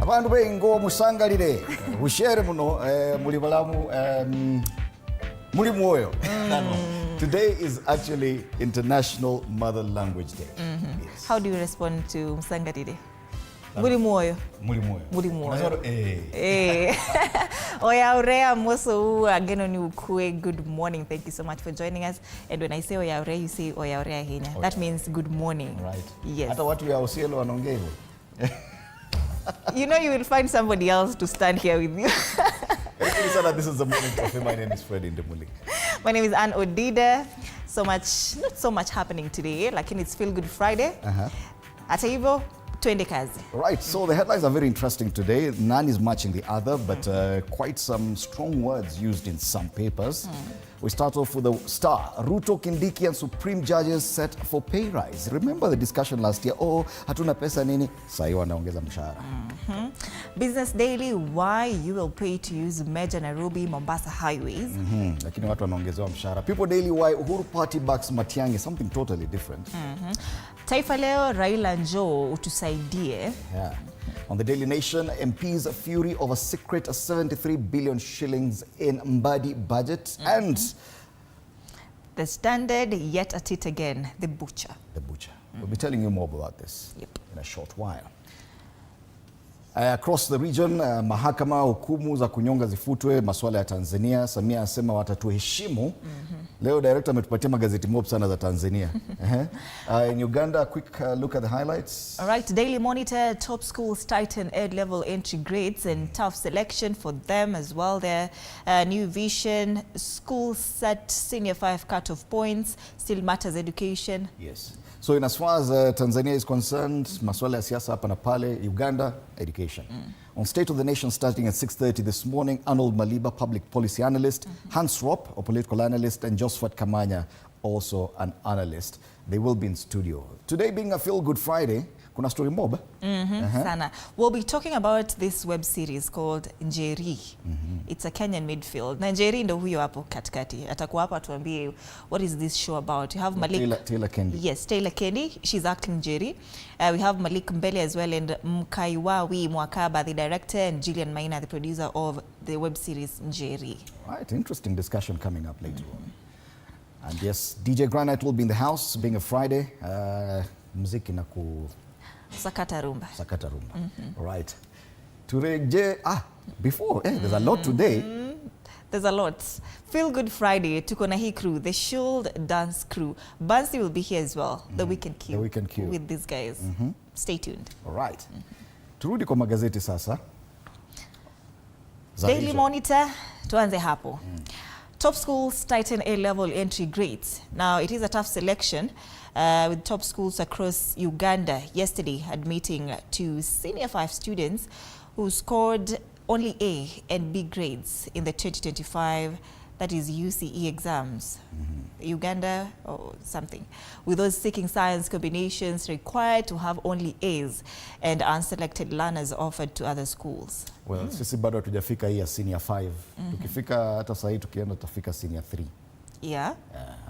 Abantu bengo musangalire ushere muno muri balamu muri mwoyo. Today is actually International Mother Language Day. Yes. How do you respond to musangalire? Muri mwoyo. Muri mwoyo. Muri mwoyo. Oyaurea moso again on ukue. Good morning. Thank you so much for joining us. And when I say oyaurea, you say oyaurea hinya. That means good morning. Right. Yes. Hata watu ya Osielo wanaongea hivyo. You know you will find somebody else to stand here with you. This is the morning coffee. My name is Fred Indemulik. My name is Anne Odida. Not so much happening today. Like it's Feel Good Friday. Hata hivyo, twende kazi. Right, so the headlines are very interesting today. None is matching the other, but quite some strong words used in some papers. We start off with the Star. Ruto, Kindiki and Supreme Judges set for pay rise. Remember the discussion last year? Oh, hatuna pesa nini? Sahi wanaongeza mshahara. Business Daily, why you will pay to use major Nairobi Mombasa highways. Lakini watu wanaongezewa mshahara. People Daily, why Uhuru party backs Matiangí, something totally different. Taifa Leo, Raila njoo utusaidie. Yeah. On the Daily Nation, MPs fury over secret 73 billion shillings in Mbadi budget. And The Standard, yet at it again, the butcher. The butcher. We'll be telling you more about this in a short while. Across the region, mahakama hukumu za kunyonga zifutwe, masuala ya Tanzania. Samia asema watatuheshimu. Leo director ametupatia magazeti mob sana za Tanzania. In Uganda, quick look at the highlights. All right, Daily Monitor, top schools tighten A-level entry grades and tough selection for them as well. Their new vision, schools set senior 5 cut-off points, still matters education. Yes. So in as far as Tanzania is concerned, masuala ya siasa hapa na pale, Uganda, education. On State of the Nation starting at 6:30 this morning, Arnold Maliba, public policy analyst, Hans Rop, a political analyst, and Josephat Kamanya, also an analyst. They will be in studio. Today being a Feel Good Friday, kuna story mob. Sana. We'll be talking about this web series called Njeri. It's a Kenyan midfield. Na Njeri ndo huyo hapo katikati. Atakuwa hapa tuambie what is this show about. You have Malik. Taylor Kendi. Yes, Taylor Kendi. She's acting Njeri. We have Malik Mbele as well, and Mkaiwawi Mwakaba, the director, and Gillian Maina, the producer of the web series Njeri. Right, interesting discussion coming up later on. And yes, DJ Granite will be in the house, being a Friday. Muziki na Sakata rumba. Sakata rumba. Right. Tureje, before, there's a lot today. There's a lot. Feel Good Friday, tuko na hii crew, the Shield Dance crew. Bansi will be here as well, the Weekend Queue. The Weekend Queue. With these guys. Stay tuned. All right. Turudi kwa magazeti sasa. Daily Monitor, tuanze hapo. Top schools tighten A-level entry grades. Now, it is a tough selection with top schools across Uganda yesterday admitting to senior 5 students who scored only A and B grades in the 2025, that is UCE exams. Uganda or something. With those seeking science combinations required to have only A's and unselected learners offered to other schools. Well, sisi bado hatujafika hii ya senior 5. Tukifika hata sasa hii tukienda tutafika senior 3. Yeah.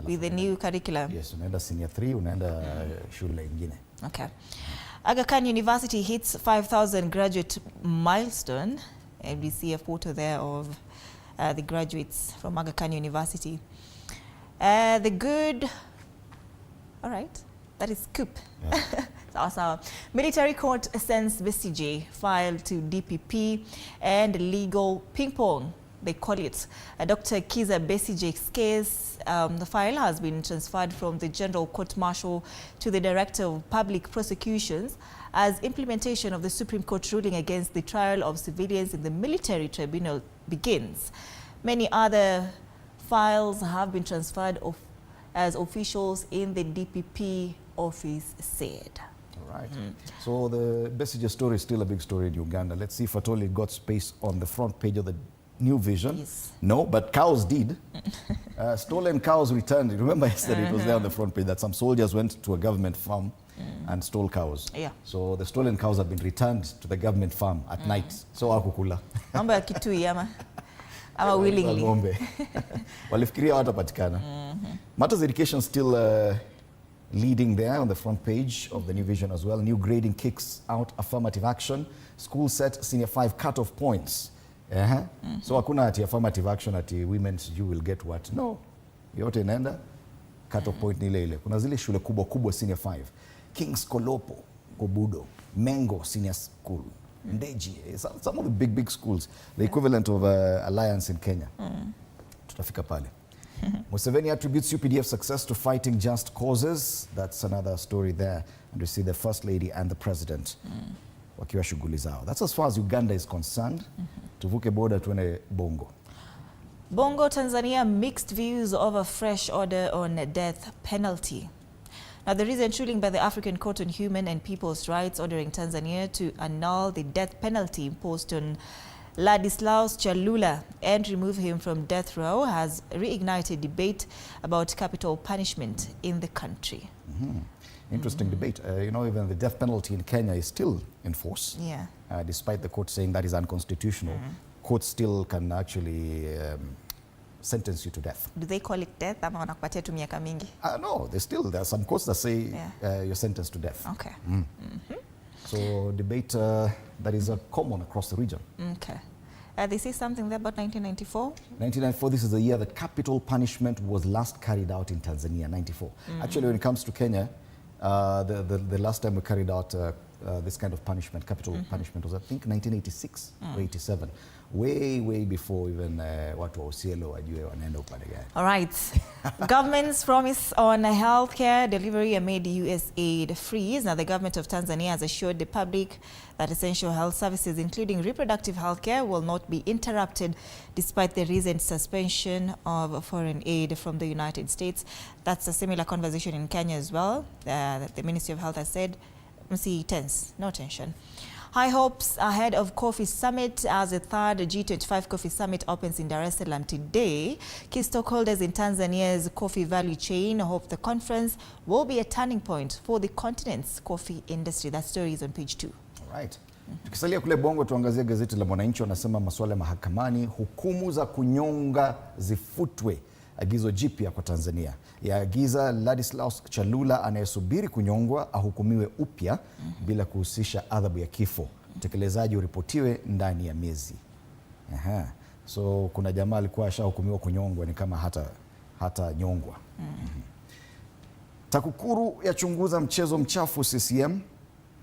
With the new curriculum. Yes, unaenda senior 3, unaenda shule ingine. Okay. Aga Khan University hits 5,000 graduate milestone, and we see a photo there of the graduates from Aga Khan University. The good, all right, that is coup. So, military court sends BCJ file to DPP and legal ping pong, they call it. Dr. Kiza Besigye's case, the file has been transferred from the General Court Martial to the Director of Public Prosecutions as implementation of the Supreme Court ruling against the trial of civilians in the military tribunal begins. Many other files have been transferred as officials in the DPP office said. All right. So the Besigye story is still a big story in Uganda. Let's see if at all it got space on the front page of the New Vision. Yes. No, but cows did. Stolen cows returned. Remember yesterday it was there on the front page that some soldiers went to a government farm and stole cows. Yeah. So the stolen cows have been returned to the government farm at night. So akukula. Mambo ya kitui ama willingly. Walifikiria watapatikana. Matters education still leading there on the front page of the New Vision as well. New grading kicks out affirmative action. School set senior 5 cut-off points. So hakuna ati affirmative action ati women you will get what. No. Yote inaenda cut-off point ni ile ile. Kuna zile shule kubwa kubwa senior 5. Kings Kolopo, Kobudo, Mengo Senior School, Ndeji, some of the big schools, the equivalent of Alliance in Kenya. Tutafika pale. Museveni attributes UPDF success to fighting just causes. That's another story there. And we see the First Lady and the President wakiwa shughuli zao. That's as far as Uganda is concerned. Tuvuke border tuene Bongo. Bongo, Tanzania, mixed views over fresh order on death penalty. Now, the recent ruling by the African Court on Human and People's Rights ordering Tanzania to annul the death penalty imposed on Ladislaus Chalula and remove him from death row has reignited debate about capital punishment in the country. Interesting debate. You know, even the death penalty in Kenya is still in force. Yeah. Despite the court saying that is unconstitutional, courts still can actually sentence you to death. Do they call it death? Ama wanakupatia tu miaka mingi? No, there are some courts that say you're sentenced to death. Okay. So debate that is common across the region. Okay. They say something there about 1994? 1994, this is the year that capital punishment was last carried out in Tanzania, 94. Actually, when it comes to Kenya, the last time we carried out this kind of punishment, capital punishment, was I think 1986 or 87. Way before even watu wa Osielo wajue wanaenda upande gani. All right. Government's promise on healthcare delivery amid US aid freeze. Now, the government of Tanzania has assured the public that essential health services, including reproductive healthcare, will not be interrupted despite the recent suspension of foreign aid from the United States. That's a similar conversation in Kenya as well. The Ministry of Health has said, tense, no tension. High hopes ahead of Coffee Summit as the third G25 Coffee Summit opens in Dar es Salaam today. Key stockholders in Tanzania's coffee value chain hope the conference will be a turning point for the continent's coffee industry. That story is on page 2. All right. Tukisalia kule Bongo, tuangazie gazeti la Mwananchi. Wanasema masuala ya mahakamani, hukumu za kunyonga zifutwe. Agizo jipya kwa Tanzania. Yaagiza Ladislaus Chalula anayesubiri kunyongwa ahukumiwe upya bila kuhusisha adhabu ya kifo. Utekelezaji uripotiwe ndani ya miezi. So kuna jamaa alikuwa ashahukumiwa kunyongwa, ni kama hata nyongwa. TAKUKURU yachunguza mchezo mchafu CCM.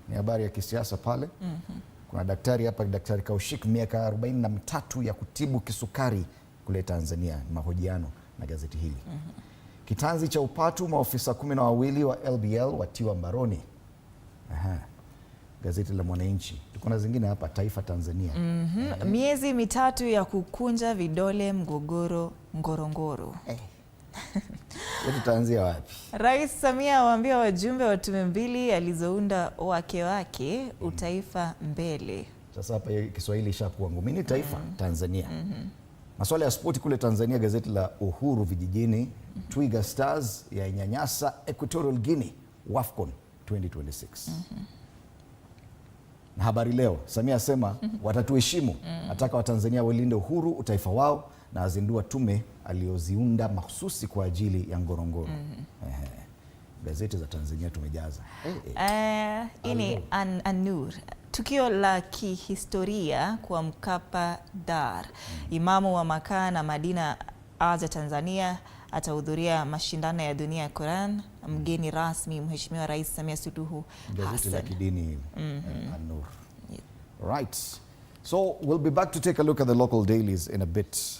Ni habari ya kisiasa pale. Kuna daktari hapa, Daktari Kaushik, miaka 43 ya kutibu kisukari kule Tanzania. Mahojiano na gazeti hili. Kitanzi cha upatu, maofisa 12 wa LBL watiwa mbaroni. Gazeti la Mwananchi. Tuko na zingine hapa, Taifa Tanzania. Miezi mitatu ya kukunja vidole mgogoro Ngorongoro. Tutaanzia wapi? Rais Samia awaambia wajumbe wa tume mbili alizounda wake utaifa mbele. Sasa hapa Kiswahili ishakuwa ngumu. Ni Taifa Tanzania. Masuala ya spoti kule Tanzania, gazeti la Uhuru vijijini. Twiga Stars ya nyanyasa Equatorial Guinea WAFCON 2026. Na Habari Leo, Samia asema watatuheshimu, ataka Watanzania walinde uhuru utaifa wao, na azindua tume alioziunda mahususi kwa ajili ya Ngorongoro. Gazeti za Tanzania tumejaza. Ini An-Nur. Tukio la kihistoria kwa Mkapa Dar. Imamu wa Makaa na Madina Aza Tanzania atahudhuria mashindano ya dunia ya Quran. Mgeni rasmi Mheshimiwa Rais Samia Suluhu Hassan. Gazeti la kidini An-Nur. Right. So we'll be back to take a look at the local dailies in a bit.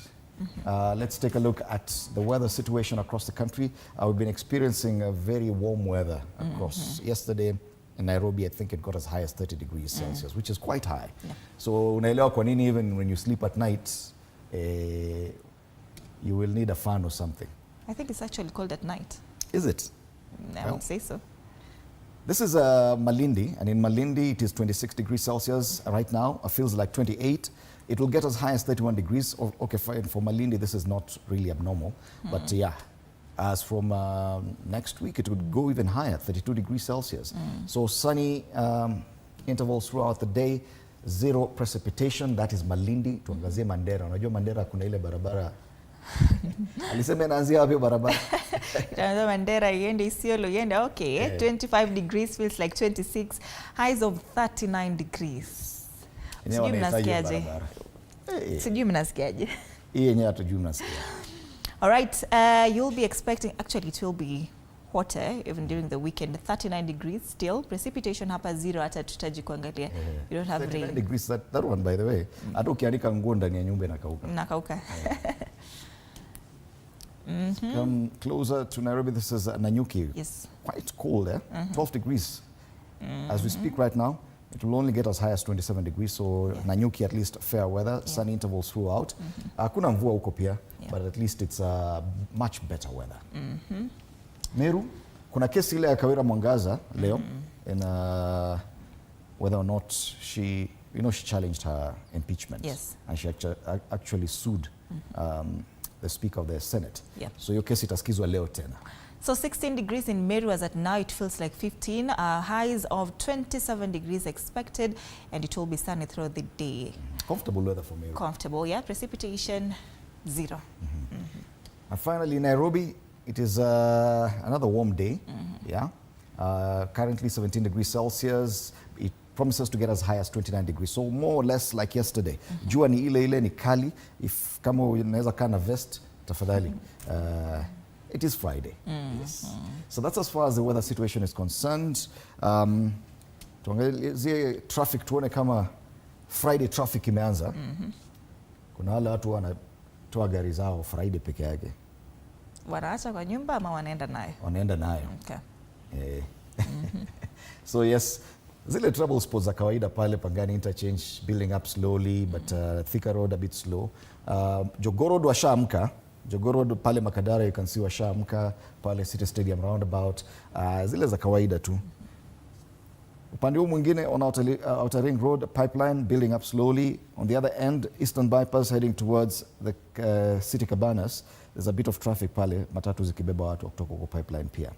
Let's take a look at the weather situation across the country. We've been experiencing a very warm weather across. Yesterday in Nairobi, I think it got as high as 30 degrees Celsius, which is quite high. So unaelewa kwa nini even when you sleep at night, you will need a fan or something. I think it's actually cold at night. Is it? I would say so. This is Malindi, and in Malindi it is 26 degrees Celsius right now. It feels like 28. It will get as high as 31 degrees. Okay, fine. For Malindi, this is not really abnormal. But yeah, as from next week, it would go even higher, 32 degrees Celsius. So sunny intervals throughout the day, zero precipitation. That is Malindi. Tuangazie Mandera. Unajua Mandera kuna ile barabara Alisema inaanzia wapi barabara? Itaanza Mandera iende Isiolo iende okay. 25 degrees feels like 26. Highs of 39 degrees. Sijui mnasikiaje? Sijui mnasikiaje? Hii yenyewe hatujui mnasikia. All right, you'll be expecting, actually it will be hotter even during the weekend. 39 degrees still. Precipitation hapa 0 hata tutaji kuangalia. You don't have 39 rain. degrees, that one by the way. Hata ukianika nguo ndani ya nyumba inakauka. Nakauka. Come closer to Nairobi. This is Nanyuki. Yes. Quite cold, 12 degrees. As we speak right now, it will only get as high as 27 degrees. So Nanyuki, at least fair weather, sunny intervals throughout. Kuna mvua huko pia, but at least it's much better weather. Meru, kuna kesi ile ya Kawira Mwangaza leo in whether or not she, she challenged her impeachment. Yes. And she actually sued the Speaker of the Senate. Yep. So hiyo kesi itasikizwa leo tena. So 16 degrees in Meru as at now, it feels like 15. Highs of 27 degrees expected, and it will be sunny throughout the day. Comfortable weather for Meru. Comfortable, yeah. Precipitation, 0. And finally, Nairobi, it is another warm day. Yeah. Currently 17 degrees Celsius. It promises to get as high as 29 degrees. So more or less like yesterday. Jua ni ile ni kali. If kama unaweza kaa na vest, tafadhali. It is Friday. Yes. So that's as far as the weather situation is concerned. Tuangalie traffic tuone kama Friday traffic imeanza. Kuna wale watu wanatoa gari zao Friday peke yake. Wanaacha kwa nyumba ama wanaenda nayo? Wanaenda nayo. Okay. So yes, zile trouble spots za kawaida pale Pangani interchange building up slowly, but Thika Road a bit slow. Jogoo Road washaamka. Jogoo Road pale Makadara you can see washaamka, pale City Stadium roundabout. Zile za kawaida tu. Upande huu mwingine on Outer Ring Road pipeline building up slowly. On the other end, Eastern Bypass heading towards the City Cabanas. There's a bit of traffic pale, matatu zikibeba watu kutoka kwa pipeline pia.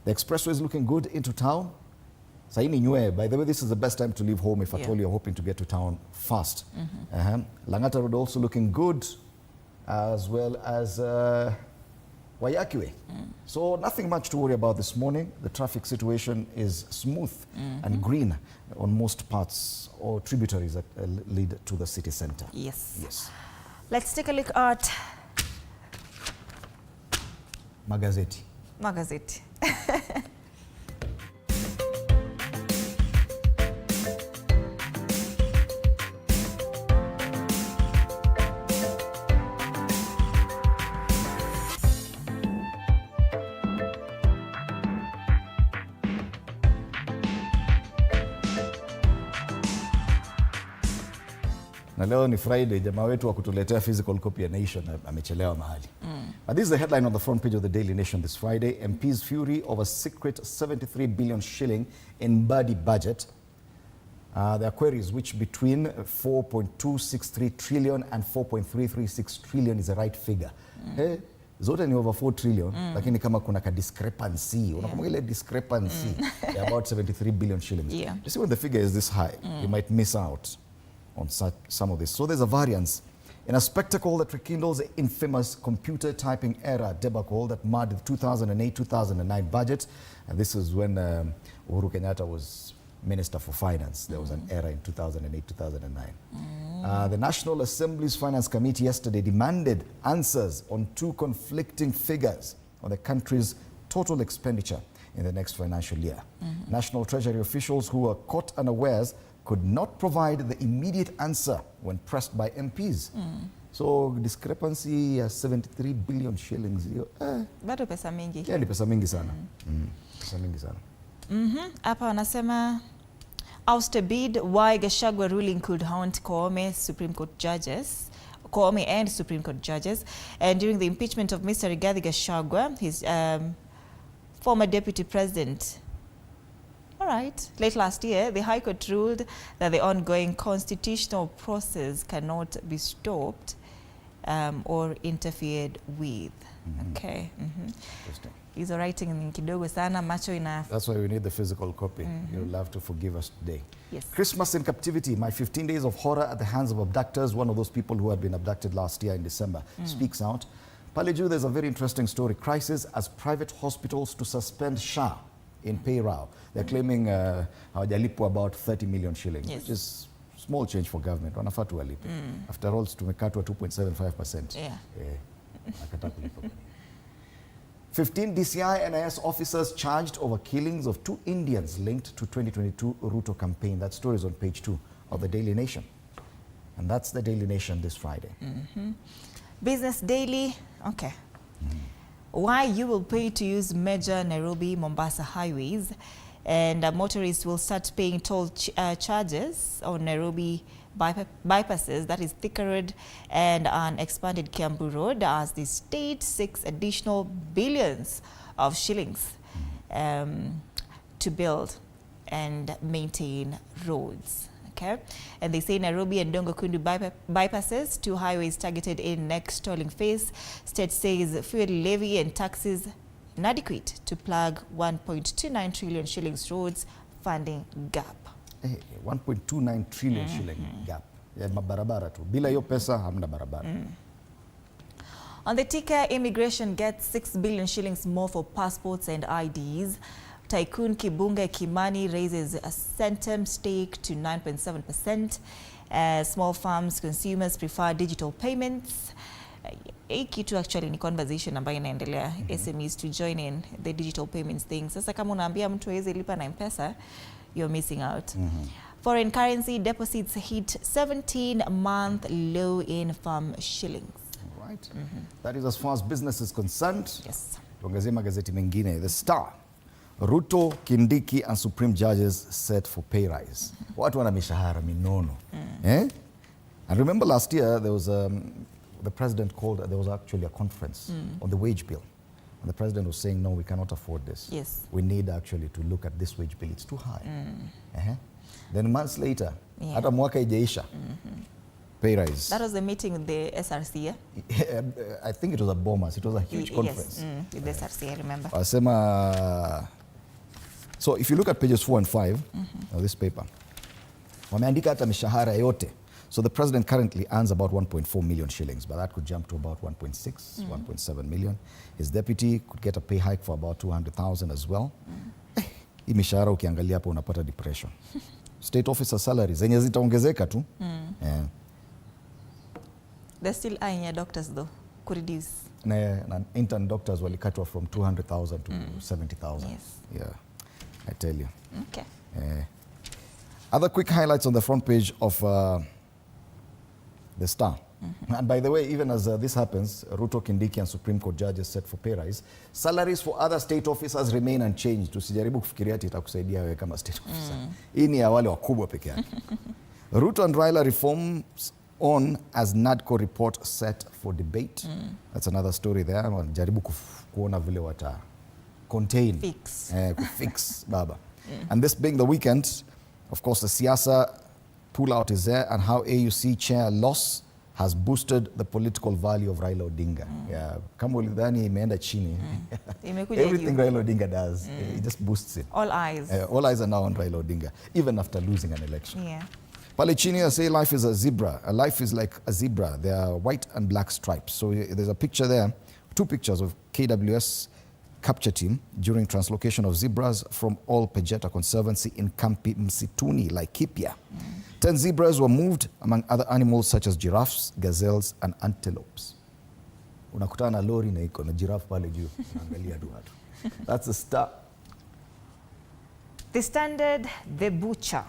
The expressway is looking good into town. Saini nywe, by the way, this is the best time to leave home if at all you're hoping to get to town fast. Langata Road also looking good, as well as Wayakiwe. So nothing much to worry about this morning. The traffic situation is smooth and green on most parts or tributaries that lead to the city center. Yes. Yes. Let's take a look at Magazeti. Magazeti. Na leo ni Friday, jamaa wetu wa kutuletea physical copy ya Nation amechelewa mahali. But this is the headline on the front page of the Daily Nation this Friday. MPs fury over secret 73 billion shilling in body budget. There are queries which between 4.263 trillion and 4.336 trillion is the right figure. Hey, zote ni over 4 trillion, lakini kama kuna ka discrepancy, unakumbuka ile discrepancy about 73 billion shillings. You see, when the figure is this high, you might miss out on some of this. So there's a variance. In a spectacle that rekindles the infamous computer typing era debacle that marred the 2008-2009 budget, and this is when Uhuru Kenyatta was Minister for Finance. There was an era in 2008-2009. The National Assembly's Finance Committee yesterday demanded answers on 2 conflicting figures on the country's total expenditure in the next financial year. National Treasury officials who were caught unawares could not provide the immediate answer when pressed by MPs. So discrepancy 73 billion shillings. Bado pesa mingi. Yeah, ni pesa mingi sana. Pesa mingi sana. Hapa wanasema ouster bid why Gachagua ruling could haunt Koome and Supreme Court judges. And during the impeachment of Mr. Rigathi Gachagua, his former deputy president, late last year, the High Court ruled that the ongoing constitutional process cannot be stopped or interfered with. Okay. Interesting. Hizo writing ni kidogo sana, macho ina... That's why we need the physical copy. You'll have to forgive us today. Yes. Christmas in captivity, my 15 days of horror at the hands of abductors. One of those people who had been abducted last year in December speaks out. Paleju, there's a very interesting story. Crisis as private hospitals to suspend SHA in pay row. They're claiming hawajalipwa about 30 million shillings, which is small change for government. Wanafaa tuwalipe. After all, tumekatwa 2.75%. Yeah. Nakata kulipa. 15 DCI NIS officers charged over killings of 2 Indians linked to 2022 Ruto campaign. That story is on page 2 of the Daily Nation. And that's the Daily Nation this Friday. Business Daily, okay. Why you will pay to use major Nairobi-Mombasa highways, and motorists will start paying toll charges on Nairobi bypasses, that is Thika Road and an expanded Kiambu Road, as the state seeks additional billions of shillings to build and maintain roads. Okay, and they say Nairobi and Dongo-Kundu bypasses, 2 highways targeted in next tolling phase. State says fuel levy and taxes inadequate to plug 1.29 trillion shillings roads funding gap. 1.29 trillion shilling gap. Ya mabarabara tu. Bila hiyo pesa hamna barabara. On the ticker, immigration gets 6 billion shillings more for passports and IDs. Tycoon Kibunga Kimani raises a Centum stake to 9.7%. Small farms consumers prefer digital payments. Hii kitu actually ni conversation ambayo inaendelea, SMEs to join in the digital payments thing. Sasa kama unaambia mtu hawezi lipa na M-Pesa, you're missing out. Foreign currency deposits hit 17-month low in farm shillings. All right. That is as far as business is concerned. Yes. Tuangazie magazeti mengine. The Star. Ruto, Kindiki and Supreme judges set for pay rise. Watu wana mishahara minono. And remember last year there was the president called, there was actually a conference on the wage bill. And the president was saying, no, we cannot afford this. Yes. We need actually to look at this wage bill. It's too high. Then months later, hata mwaka ijaisha, pay rise. That was the meeting with the SRC, yeah? I think it was at Bomas. It was a huge conference. Yes, with the SRC, I remember. Wasema, so if you look at pages 4 and 5 of this paper, wameandika hata mishahara yote. So the president currently earns about 1.4 million shillings, but that could jump to about 1.6, 1.7 million. His deputy could get a pay hike for about 200,000 as well. Hii mishahara ukiangalia hapo unapata depression. State officer salaries zenye zitaongezeka tu. They're still eyeing your doctors though, could reduce. Na intern doctors walikatwa from 200,000 to 70,000. Yes. Yeah, I tell you. Okay. Other quick highlights on the front page of the Star. And by the way, even as this happens, Ruto, Kindiki and Supreme Court judges set for pay rise. Salaries for other state officers remain unchanged. Usijaribu kufikiria ati itakusaidia wewe kama state officer. Hii ni ya wale wakubwa peke yake. Ruto and Raila reforms on as NADCO report set for debate. That's another story there. Wanajaribu kuona vile wata contain. Fix baba. And this being the weekend, of course, the siasa pullout is there, and how AUC chair loss has boosted the political value of Raila Odinga. Yeah, kama ulidhani imeenda chini. Everything Raila Odinga does, it just boosts it. All eyes. All eyes are now on Raila Odinga, even after losing an election. Yeah. Pale chini I say life is a zebra. A life is like a zebra. There are white and black stripes. So there's a picture there, 2 pictures of KWS capture team during translocation of zebras from All Pejeta Conservancy in Kampi Msituni, Laikipia. 10 zebras were moved among other animals such as giraffes, gazelles and antelopes. Unakutana na lori na iko na giraffe pale juu. Unaangalia tu watu. That's the Star. The Standard, the Butcher.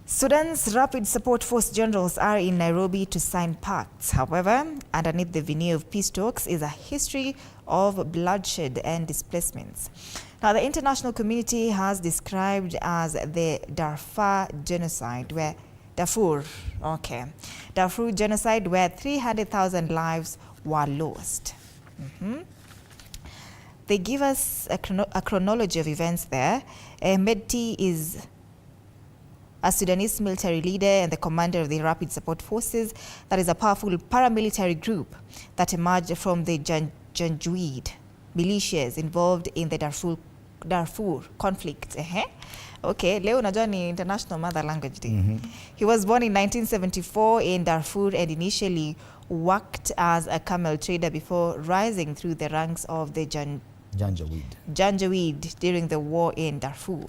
Sudan's Rapid Support Force generals are in Nairobi to sign pacts. However, underneath the veneer of peace talks is a history of bloodshed and displacements. Now, the international community has described as the Darfur genocide, where Darfur genocide, where 300,000 lives were lost. They give us a chronology of events there. Medti is a Sudanese military leader and the commander of the Rapid Support Forces, that is a powerful paramilitary group that emerged from the Janjaweed militias involved in the Darfur conflict. Okay, leo unajua ni International Mother Language Day. He was born in 1974 in Darfur and initially worked as a camel trader before rising through the ranks of the Janjaweed during the war in Darfur.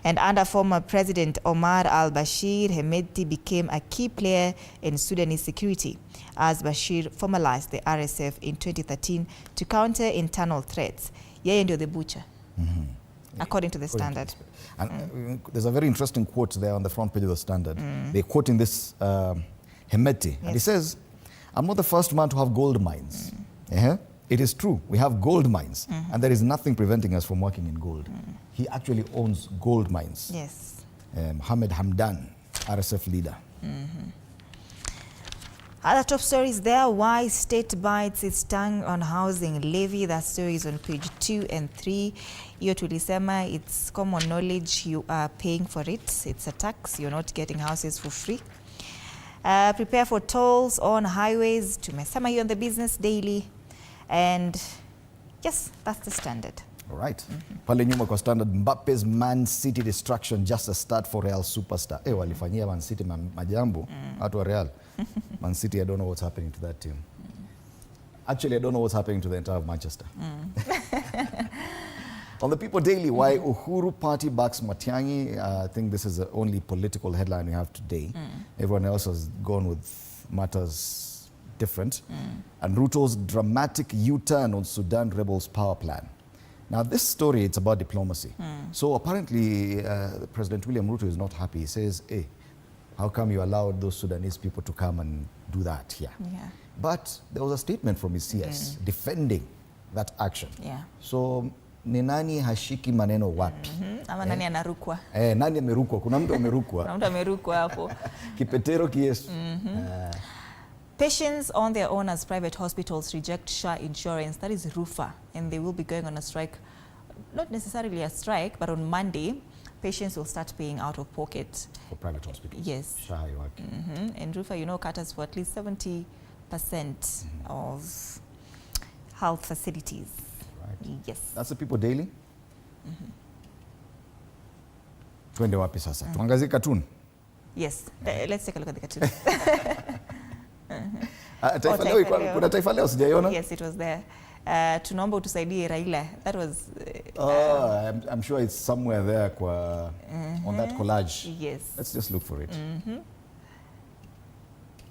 And under former President Omar al-Bashir, Hemedti became a key player in Sudanese security as Bashir formalized the RSF in 2013 to counter internal threats. Yeye ndio the butcher, according to the Standard. And there's a very interesting quote there on the front page of the Standard. They're quoting this Hemedti, and he says, "I'm not the first man to have gold mines. It is true, we have gold mines, and there is nothing preventing us from working in gold." He actually owns gold mines. Yes. Mohammed Hamdan, RSF leader. Other top stories there: why state bites its tongue on housing levy. That story is on page 2 and 3. Hiyo tulisema, it's common knowledge, you are paying for it. It's a tax, you're not getting houses for free. Prepare for tolls on highways. Tumesema hiyo on the Business Daily. And yes, that's the Standard. All right. Pale nyuma kwa Standard, Mbappe's Man City distraction just a start for Real superstar. Walifanyia Man City majambo watu wa Real. Man City, I don't know what's happening to that team. Actually, I don't know what's happening to the entire Manchester. On the People Daily, why Uhuru party backs Matiangí. I think this is the only political headline we have today. Everyone else has gone with matters different. And Ruto's dramatic U-turn on Sudan rebels' power plan. Now, this story, it's about diplomacy. So apparently, President William Ruto is not happy. He says, hey, how come you allowed those Sudanese people to come and do that here? Yeah. But there was a statement from his CS defending that action. Yeah. So, ni nani hashiki maneno wapi? Ama nani anarukwa? Nani amerukwa? Kuna mtu amerukwa. Kuna mtu amerukwa hapo. Kipetero kiyesu. Patients on their own as private hospitals reject SHA insurance. That is RUFA, and they will be going on a strike. Not necessarily a strike, but on Monday, patients will start paying out of pocket. For private hospitals? Yes. SHA haiwaki. And RUFA, you know, caters for at least 70% of health facilities. Right. Yes. That's the People Daily. Twende wapi sasa? Tuangazie cartoon. Yes. Let's take a look at the cartoon. Taifa leo, kuna Taifa Leo sijaiona? Yes, it was there. Tunaomba utusaidie Raila. That was I'm sure it's somewhere there kwa on that collage. Yes. Let's just look for it.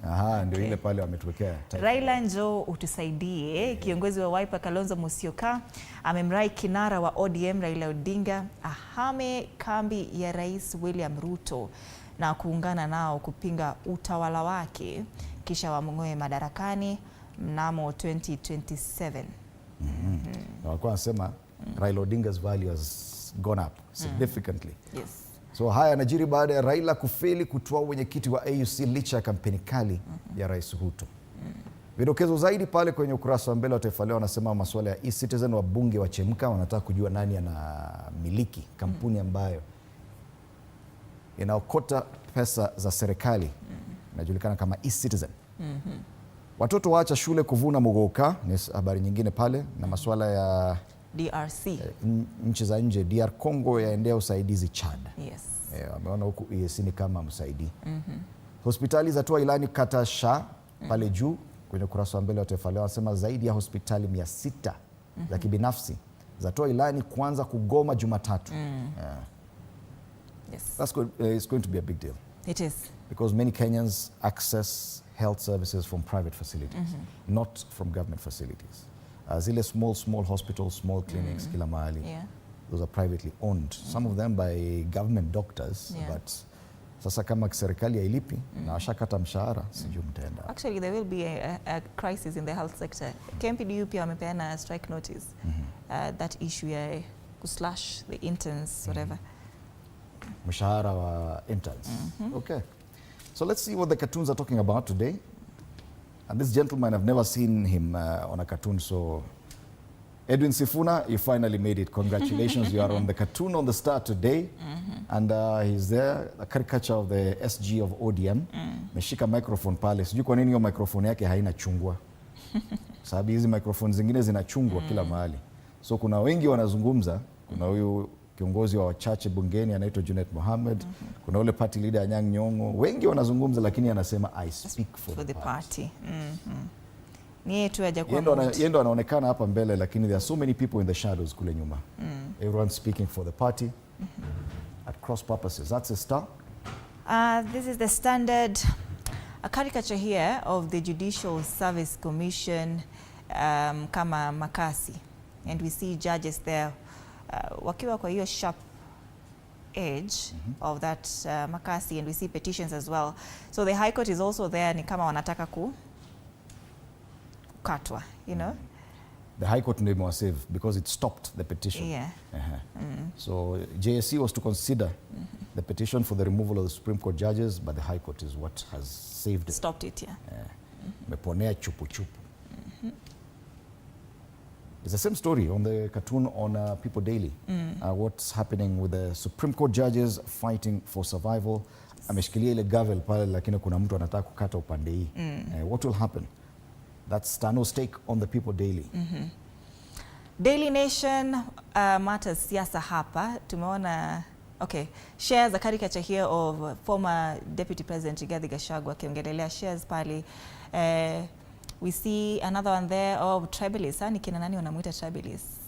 Aha, ndio ile pale wametuwekea. Raila njoo utusaidie. Kiongozi wa Wiper Kalonzo Musyoka amemrai kinara wa ODM Raila Odinga ahame kambi ya Rais William Ruto na kuungana nao kupinga utawala wake kisha wamng'oe madarakani mnamo 2027. Walikuwa wanasema Raila Odinga's value has gone up significantly. Yes. So haya yanajiri baada ya Raila kufeli kutoa wenyekiti wa AUC licha ya kampeni kali ya Rais Ruto. Vidokezo zaidi pale kwenye ukurasa wa mbele wa Taifa Leo wanasema masuala ya e-Citizen, wabunge wachemka, wanataka kujua nani anamiliki kampuni ambayo inaokota pesa za serikali. Inajulikana kama e-Citizen. Watoto waacha shule kuvuna mugoka, ni habari nyingine pale, na masuala ya DRC. Nchi za nje, DR Congo yaendea usaidizi Chad. Yes. Wameona huku EAC ni kama msaidi. Hospitali zatoa ilani kata SHA pale juu kwenye ukurasa wa mbele wa Taifa Leo wanasema zaidi ya hospitali 600 za kibinafsi zatoa ilani kuanza kugoma Jumatatu. Yes. It's going to be a big deal. It is. Because many Kenyans access health services from private facilities, not from government facilities. Zile small hospitals, small clinics, kila mahali, those are privately owned. Some of them by government doctors, but sasa kama serikali hailipi na washakata mshahara, sijui mtaenda. Actually, there will be a crisis in the health sector. KMPDU pia wamepeana strike notice. That issue ya kuslash the interns, whatever. Mshahara wa interns. Okay. So let's see what the cartoons are talking about today. And this gentleman, I've never seen him on a cartoon, so Edwin Sifuna, you finally made it. Congratulations. You are on the cartoon on the Star today. And he's there, a caricature of the SG of ODM. Meshika microphone pale. Sijui kwa nini hiyo microphone yake haina chungwa. Sababu hizi microphone zingine zinachungwa kila mahali. So kuna wengi wanazungumza. Kuna huyu kiongozi wa wachache bungeni anaitwa Junet Mohamed. Kuna ule party leader Anyang' Nyong'o. Wengi wanazungumza lakini anasema I speak for the party. Yeye ndo anaonekana hapa mbele lakini there are so many people in the shadows kule nyuma. Everyone speaking for the party at cross purposes. That's a Star. This is the Standard, a caricature here of the Judicial Service Commission kama makasi, and we see judges there wakiwa kwa hiyo sharp edge of that makasi, and we see petitions as well. So the High Court is also there, ni kama wanataka kukatwa, you know. The High Court ndio imewasave because it stopped the petition. Yeah. So JSC was to consider the petition for the removal of the Supreme Court judges, but the High Court is what has saved it. Stopped it, yeah. Meponea chupu chupu. It's the same story on the cartoon on People Daily. What's happening with the Supreme Court judges fighting for survival. Ameshikilia ile gavel pale lakini kuna mtu anataka kukata upande hii. What will happen? That's Tano's take on the People Daily. Daily Nation matters siasa hapa. Tumeona, okay, shares a caricature here of former Deputy President Rigathi Gachagua akiongelelea shares pale. We see another one there of tribalists. Ni kina nani wanamuita tribalists?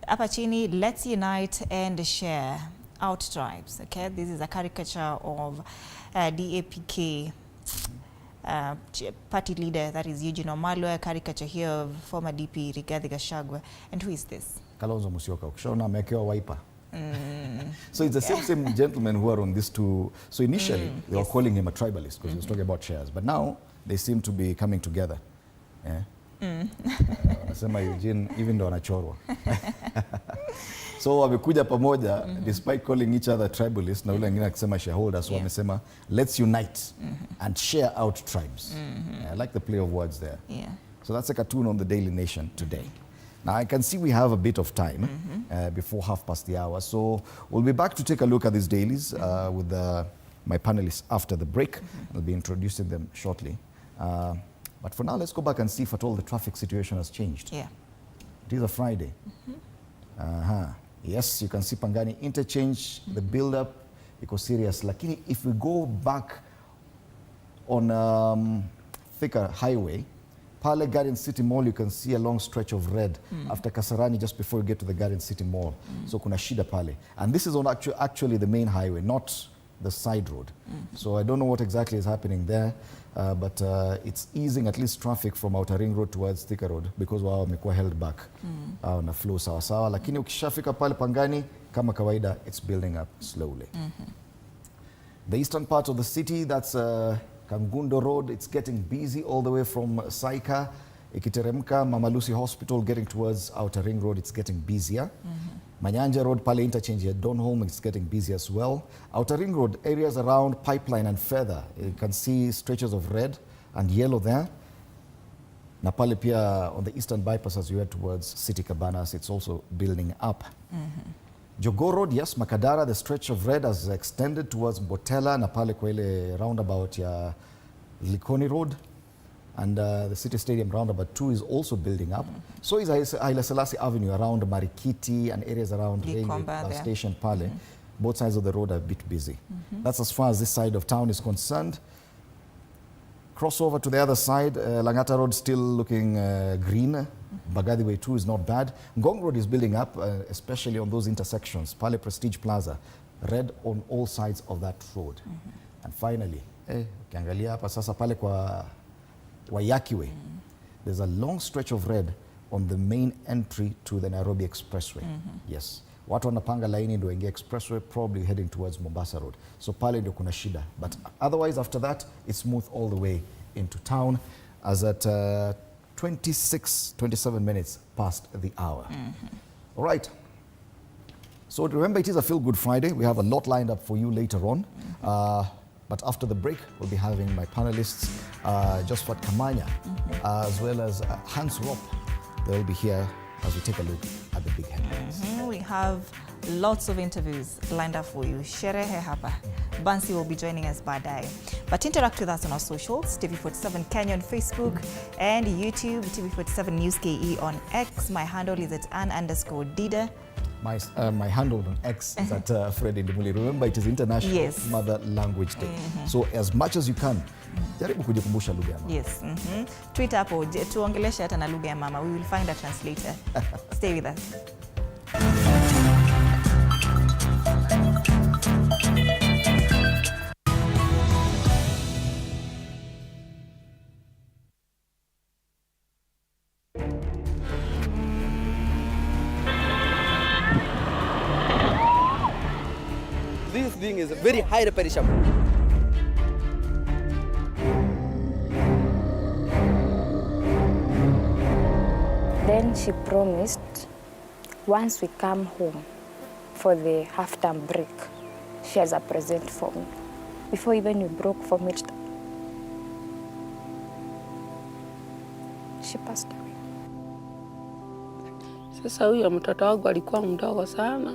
Hapa chini, let's unite and share out tribes. Okay, this is a caricature of DAPK party leader, that is Eugene Wamalwa, a caricature here of former DP Rigathi Gachagua. And who is this? Kalonzo Musyoka. Ukishaona amewekewa wiper. So it's the same gentlemen who are on these two. So initially they were calling him a tribalist because he was talking about shares, but now they seem to be coming together. Wanasema Eugene even ndo anachorwa. So wamekuja pamoja despite calling each other tribalists, na ule wengine akisema shareholders, so wamesema let's unite and share out tribes. I like the play of words there. So that's a cartoon on the Daily Nation today. Now I can see we have a bit of time before 1:30. So we'll be back to take a look at these dailies with my panelists after the break. I'll be introducing them shortly. But for now, let's go back and see if at all the traffic situation has changed. It is a Friday. Yes, you can see Pangani interchange, the build-up, iko serious. Lakini if we go back on Thika Highway, Pale Garden City Mall, you can see a long stretch of red after Kasarani just before you get to the Garden City Mall. So kuna shida pale. And this is on actually the main highway, not the side road. So I don't know what exactly is happening there, but it's easing at least traffic from Outer Ring Road towards Thika Road because wao wamekuwa held back na flow sawa sawa. Lakini ukishafika pale Pangani, kama kawaida, it's building up slowly. The eastern part of the city, that's Kangundo Road, it's getting busy all the way from Saika, ikiteremka Mama Lucy Hospital, getting towards Outer Ring Road, it's getting busier. Manyanja Road, pale interchange at Donholm, it's getting busy as well. Outer Ring Road, areas around Pipeline and further, you can see stretches of red and yellow there. Na pale pia on the eastern bypass as you head towards City Cabanas, it's also building up. Jogoo Road, yes, Makadara, the stretch of red has extended towards Botella na pale kwa ile roundabout ya Likoni Road. And the City Stadium roundabout 2 is also building up. So is Haile Selassie Avenue around Marikiti and areas around Railway Station pale. Both sides of the road are a bit busy. That's as far as this side of town is concerned. Crossover to the other side, Langata Road still looking green. Bagadi Way 2 is not bad. Ngong Road is building up, especially on those intersections. Pale Prestige Plaza, red on all sides of that road. And finally, ukiangalia hapa sasa pale kwa Waiyaki Way, there's a long stretch of red on the main entry to the Nairobi Expressway. Yes. Watu wanapanga laini ndio ingia expressway, probably heading towards Mombasa Road. So pale ndio kuna shida. But otherwise after that, it's smooth all the way into town as at 27 minutes past the hour. All right. So remember, it is a Feel Good Friday. We have a lot lined up for you later on. But after the break, we'll be having my panelists, Josphat Kamanya, as well as Hans Ropp. They'll be here as we take a look at the big headlines. We have lots of interviews lined up for you. Sherehe hapa. Bansi will be joining us baadaye. But interact with us on our socials, TV47 Kenya on Facebook and YouTube, TV47 News KE on X. My handle is at @Ann_Dida. My handle on X is at Fred Ndimuli. Remember, it is International Mother Language Day. So as much as you can, jaribu kujikumbusha lugha ya mama. Yes. Tweet hapo, tuongeleshe hata na lugha ya mama. We will find a translator. Stay with us. This thing is very highly perishable. Then she promised once we come home for the half-term break, she has a present for me. Before even we broke for me, she passed away. Sasa huyo mtoto wangu alikuwa mdogo sana.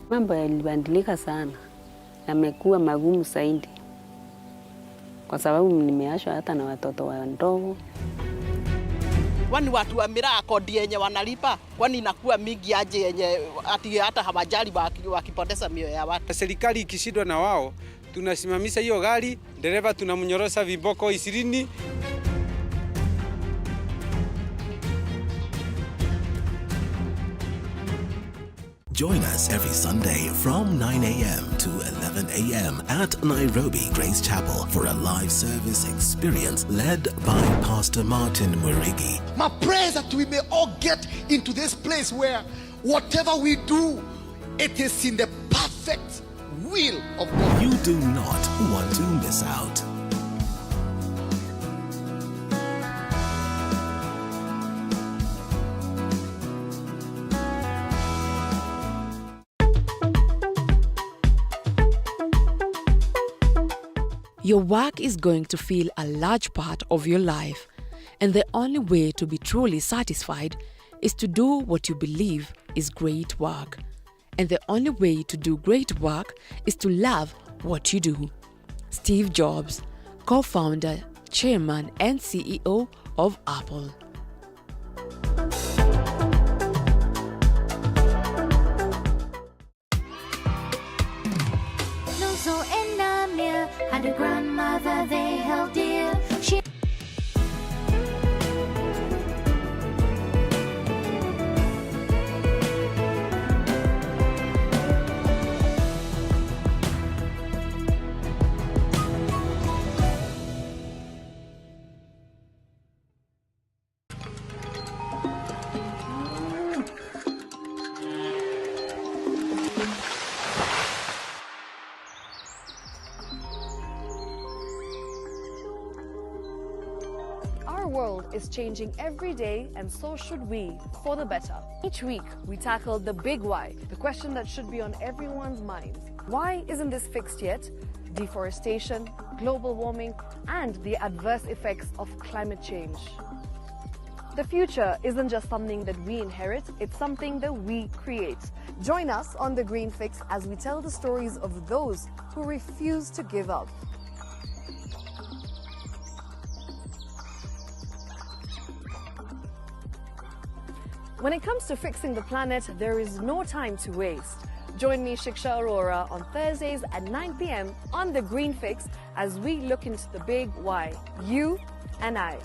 Mambo yalibadilika sana. Yamekuwa magumu zaidi. Kwa sababu nimeachwa hata na watoto wadogo. Kwani watu wa miraa kodi yenye wanalipa, kwani inakuwa mingi aje yenye ati hata hawajali wakipoteza mioyo ya watu. Serikali ikishindwa na wao, tunasimamisha hiyo gari, dereva tunamnyorosa viboko 20. Join us every Sunday from 9 a.m. to 11 a.m. at Nairobi Grace Chapel for a live service experience led by Pastor Martin Murigi. My prayer is that we may all get into this place where whatever we do, it is in the perfect will of God. You do not want to miss out. Your work is going to feel a large part of your life, and the only way to be truly satisfied is to do what you believe is great work. And the only way to do great work is to love what you do. Steve Jobs, co-founder, chairman, and CEO of Apple. Had a grandmother they held dear. Our world is changing every day, and so should we, for the better. Each week, we tackle the big why, the question that should be on everyone's minds. Why isn't this fixed yet? Deforestation, global warming, and the adverse effects of climate change. The future isn't just something that we inherit, it's something that we create. Join us on The Green Fix as we tell the stories of those who refuse to give up. When it comes to fixing the planet, there is no time to waste. Join me, Shiksha Arora, on Thursdays at 9 p.m. on The Green Fix as we look into the big why, you and I.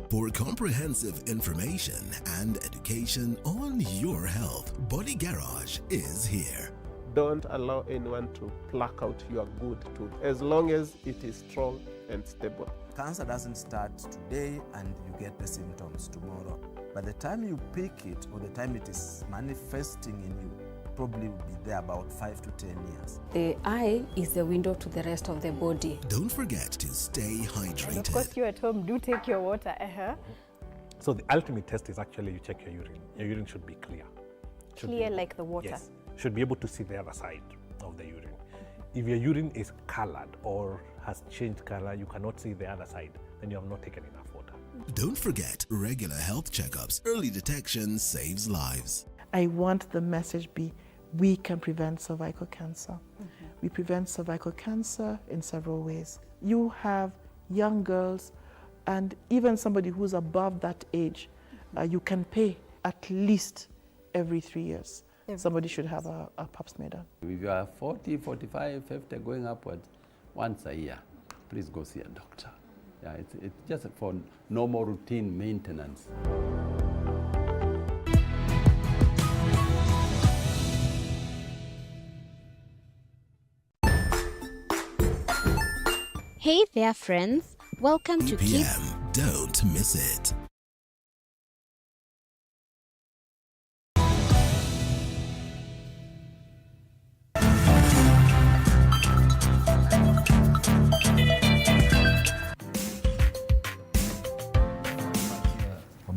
For comprehensive information and education on your health, Body Garage is here. Don't allow anyone to pluck out your good tooth as long as it is strong and stable. Cancer doesn't start today and you get the symptoms tomorrow. By the time you pick it or the time it is manifesting in you, probably will be there about 5 to 10 years. The eye is the window to the rest of the body. Don't forget to stay hydrated. And of course, you at home do take your water. So the ultimate test is actually you check your urine. Your urine should be clear. Clear like the water? Yes, should be able to see the other side of the urine. If your urine is colored or has changed color, you cannot see the other side, then you have not taken enough water. Don't forget, regular health checkups. Early detection saves lives. I want the message be, we can prevent cervical cancer. We prevent cervical cancer in several ways. You have young girls and even somebody who's above that age, you can pay at least every 3 years. Somebody should have a pap smear done. If you are 40, 45, 50 going upwards, once a year, please go see a doctor. Yeah, it's just for normal routine maintenance. Hey there, friends. Welcome to PM. Don't miss it.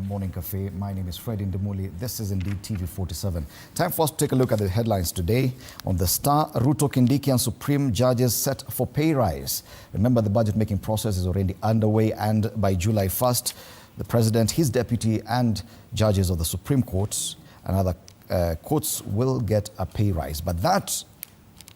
Morning Cafe. My name is Fred Indemuli. This is indeed TV47. Time for us to take a look at the headlines today. On the Star, Ruto, Kindiki and Supreme judges set for pay rise. Remember, the budget making process is already underway, and by July 1st, the President, his deputy and judges of the Supreme Court and other courts will get a pay rise. But that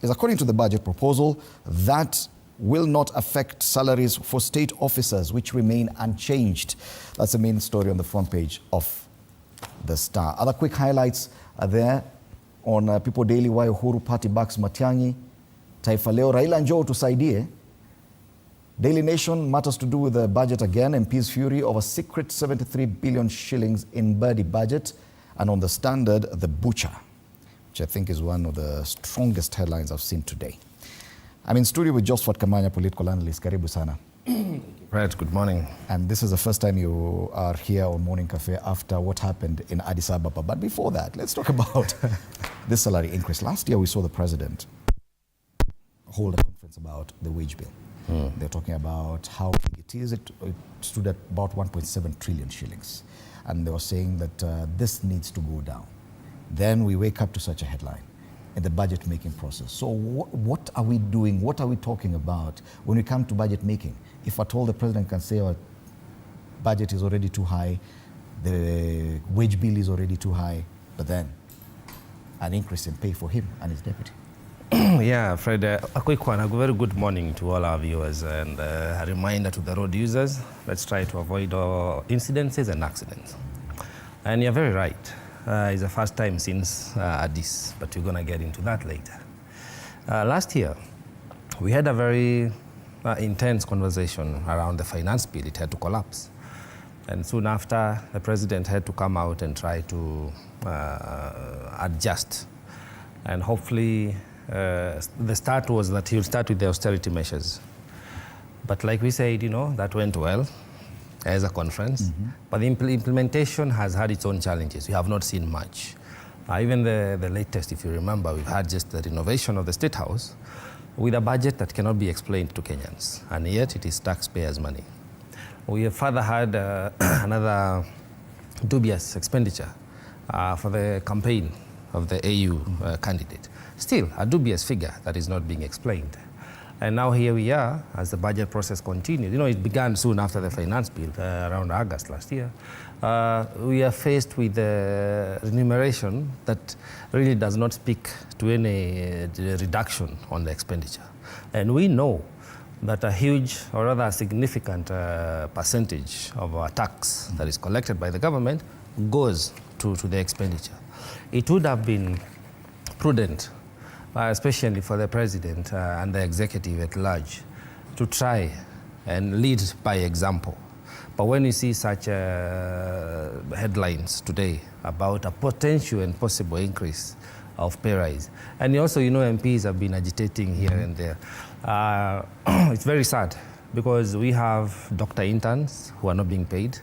is according to the budget proposal. That will not affect salaries for state officers, which remain unchanged. That's the main story on the front page of the Star. Other quick highlights are there on People Daily. Why Uhuru Party backs Matiangí. Taifa Leo, Raila njoo tusaidie. Daily Nation, matters to do with the budget again. MP's fury over secret 73 billion shillings in Birdie budget. And on the Standard, the butcher, which I think is one of the strongest headlines I've seen today. I'm in studio with Josephat Kamanya, political analyst. Karibu sana. Right, good morning. And this is the first time you are here on Morning Cafe after what happened in Addis Ababa. But before that, let's talk about this salary increase. Last year, we saw the president hold a conference about the wage bill. They're talking about how big it is. It stood at about 1.7 trillion shillings. And they were saying that this needs to go down. Then we wake up to such a headline in the budget making process. So what are we doing? What are we talking about when we come to budget making? If at all the president can say our budget is already too high, the wage bill is already too high, but then an increase in pay for him and his deputy. Yeah, Fred, a quick one. A very good morning to all our viewers, and a reminder to the road users, let's try to avoid incidences and accidents. And you're very right. It's the first time since Addis, but we're going to get into that later. Last year, we had a very intense conversation around the finance bill. It had to collapse. And soon after, the president had to come out and try to adjust. And hopefully, the start was that he'll start with the austerity measures. But like we said, you know, that went well as a conference, but the implementation has had its own challenges. We have not seen much. Even the latest, if you remember, we've had just the renovation of the State House with a budget that cannot be explained to Kenyans, and yet it is taxpayers' money. We have further had another dubious expenditure for the campaign of the AU candidate. Still, a dubious figure that is not being explained. And now here we are as the budget process continues. You know, it began soon after the finance bill, around August last year. We are faced with a remuneration that really does not speak to any reduction on the expenditure. And we know that a huge, or rather a significant percentage of our tax that is collected by the government goes to the expenditure. It would have been prudent, especially for the president and the executive at large, to try and lead by example. But when you see such headlines today about a potential and possible increase of pay rise, and also, you know, MPs have been agitating here and there, it's very sad because we have doctor interns who are not being paid,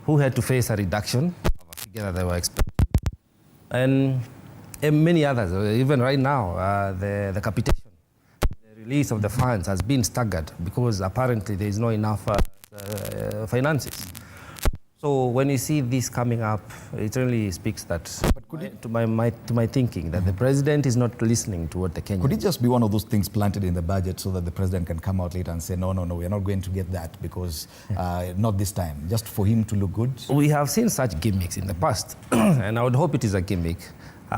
who had to face a reduction of a figure that they were expecting. And many others, even right now, the capitation, the release of the funds has been staggered because apparently there is not enough finances. So when you see this coming up, it really speaks that to my thinking that the president is not listening to what the Kenyans. Could it just be one of those things planted in the budget so that the president can come out later and say, no, we are not going to get that because not this time, just for him to look good? We have seen such gimmicks in the past, and I would hope it is a gimmick.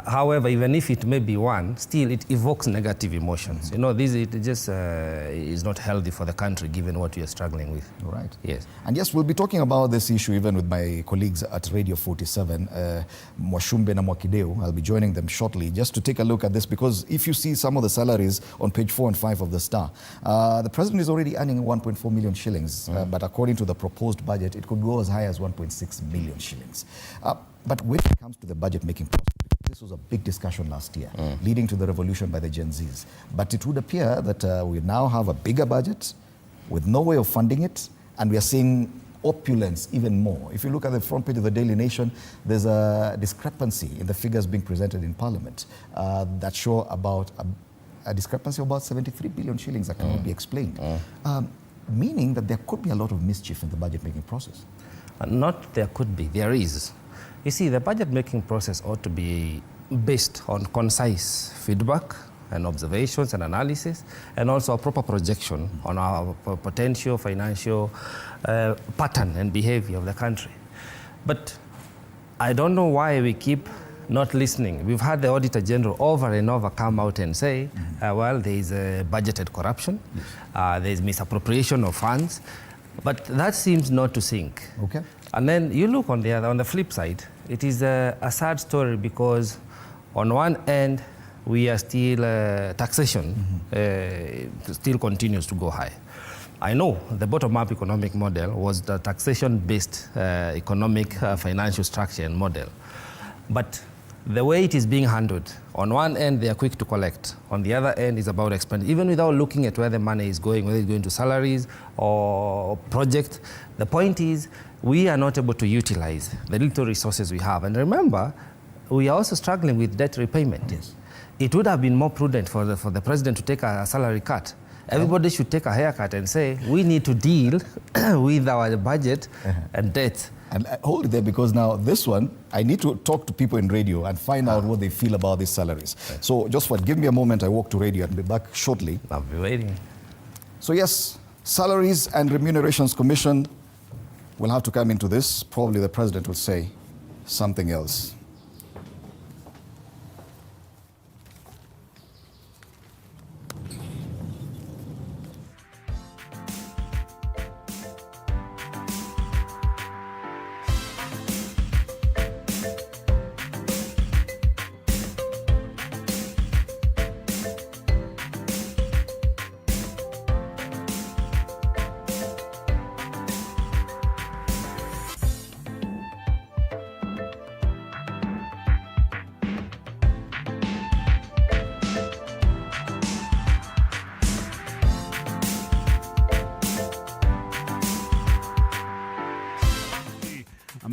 However, even if it may be one, still it evokes negative emotions. You know, it just is not healthy for the country given what we are struggling with. Right. Yes. And yes, we'll be talking about this issue even with my colleagues at Radio 47, Mwashumbe and Mwakideu. I'll be joining them shortly just to take a look at this, because if you see some of the salaries on page 4 and 5 of the Star, the president is already earning 1.4 million shillings, but according to the proposed budget, it could go as high as 1.6 million shillings. But when it comes to the budget making process, this was a big discussion last year, leading to the revolution by the Gen Zs. But it would appear that we now have a bigger budget with no way of funding it, and we are seeing opulence even more. If you look at the front page of the Daily Nation, there's a discrepancy in the figures being presented in Parliament that show about a discrepancy of about 73 billion shillings that cannot be explained, meaning that there could be a lot of mischief in the budget-making process. Not there could be, there is. You see, the budget-making process ought to be based on concise feedback and observations and analysis, and also a proper projection on our potential financial pattern and behavior of the country. But I don't know why we keep not listening. We've had the Auditor General over and over come out and say, well, there is budgeted corruption, there is misappropriation of funds, but that seems not to sink. Okay. And then you look on the flip side, it is a sad story, because on one end, we are still, taxation still continues to go high. I know the bottom-up economic model was the taxation-based economic financial structure and model. But the way it is being handled, on one end, they are quick to collect. On the other end, is about expenditure. Even without looking at where the money is going, whether it's going to salaries or projects, the point is, we are not able to utilize the little resources we have. And remember, we are also struggling with debt repayment. Yes. It would have been more prudent for the president to take a salary cut. Everybody should take a haircut and say, we need to deal with our budget and debt. And hold it there, because now this one, I need to talk to people in radio and find out what they feel about these salaries. So just give me a moment, I walk to radio and be back shortly. I'll be waiting. So yes, Salaries and Remunerations Commission will have to come into this. Probably the president will say something else.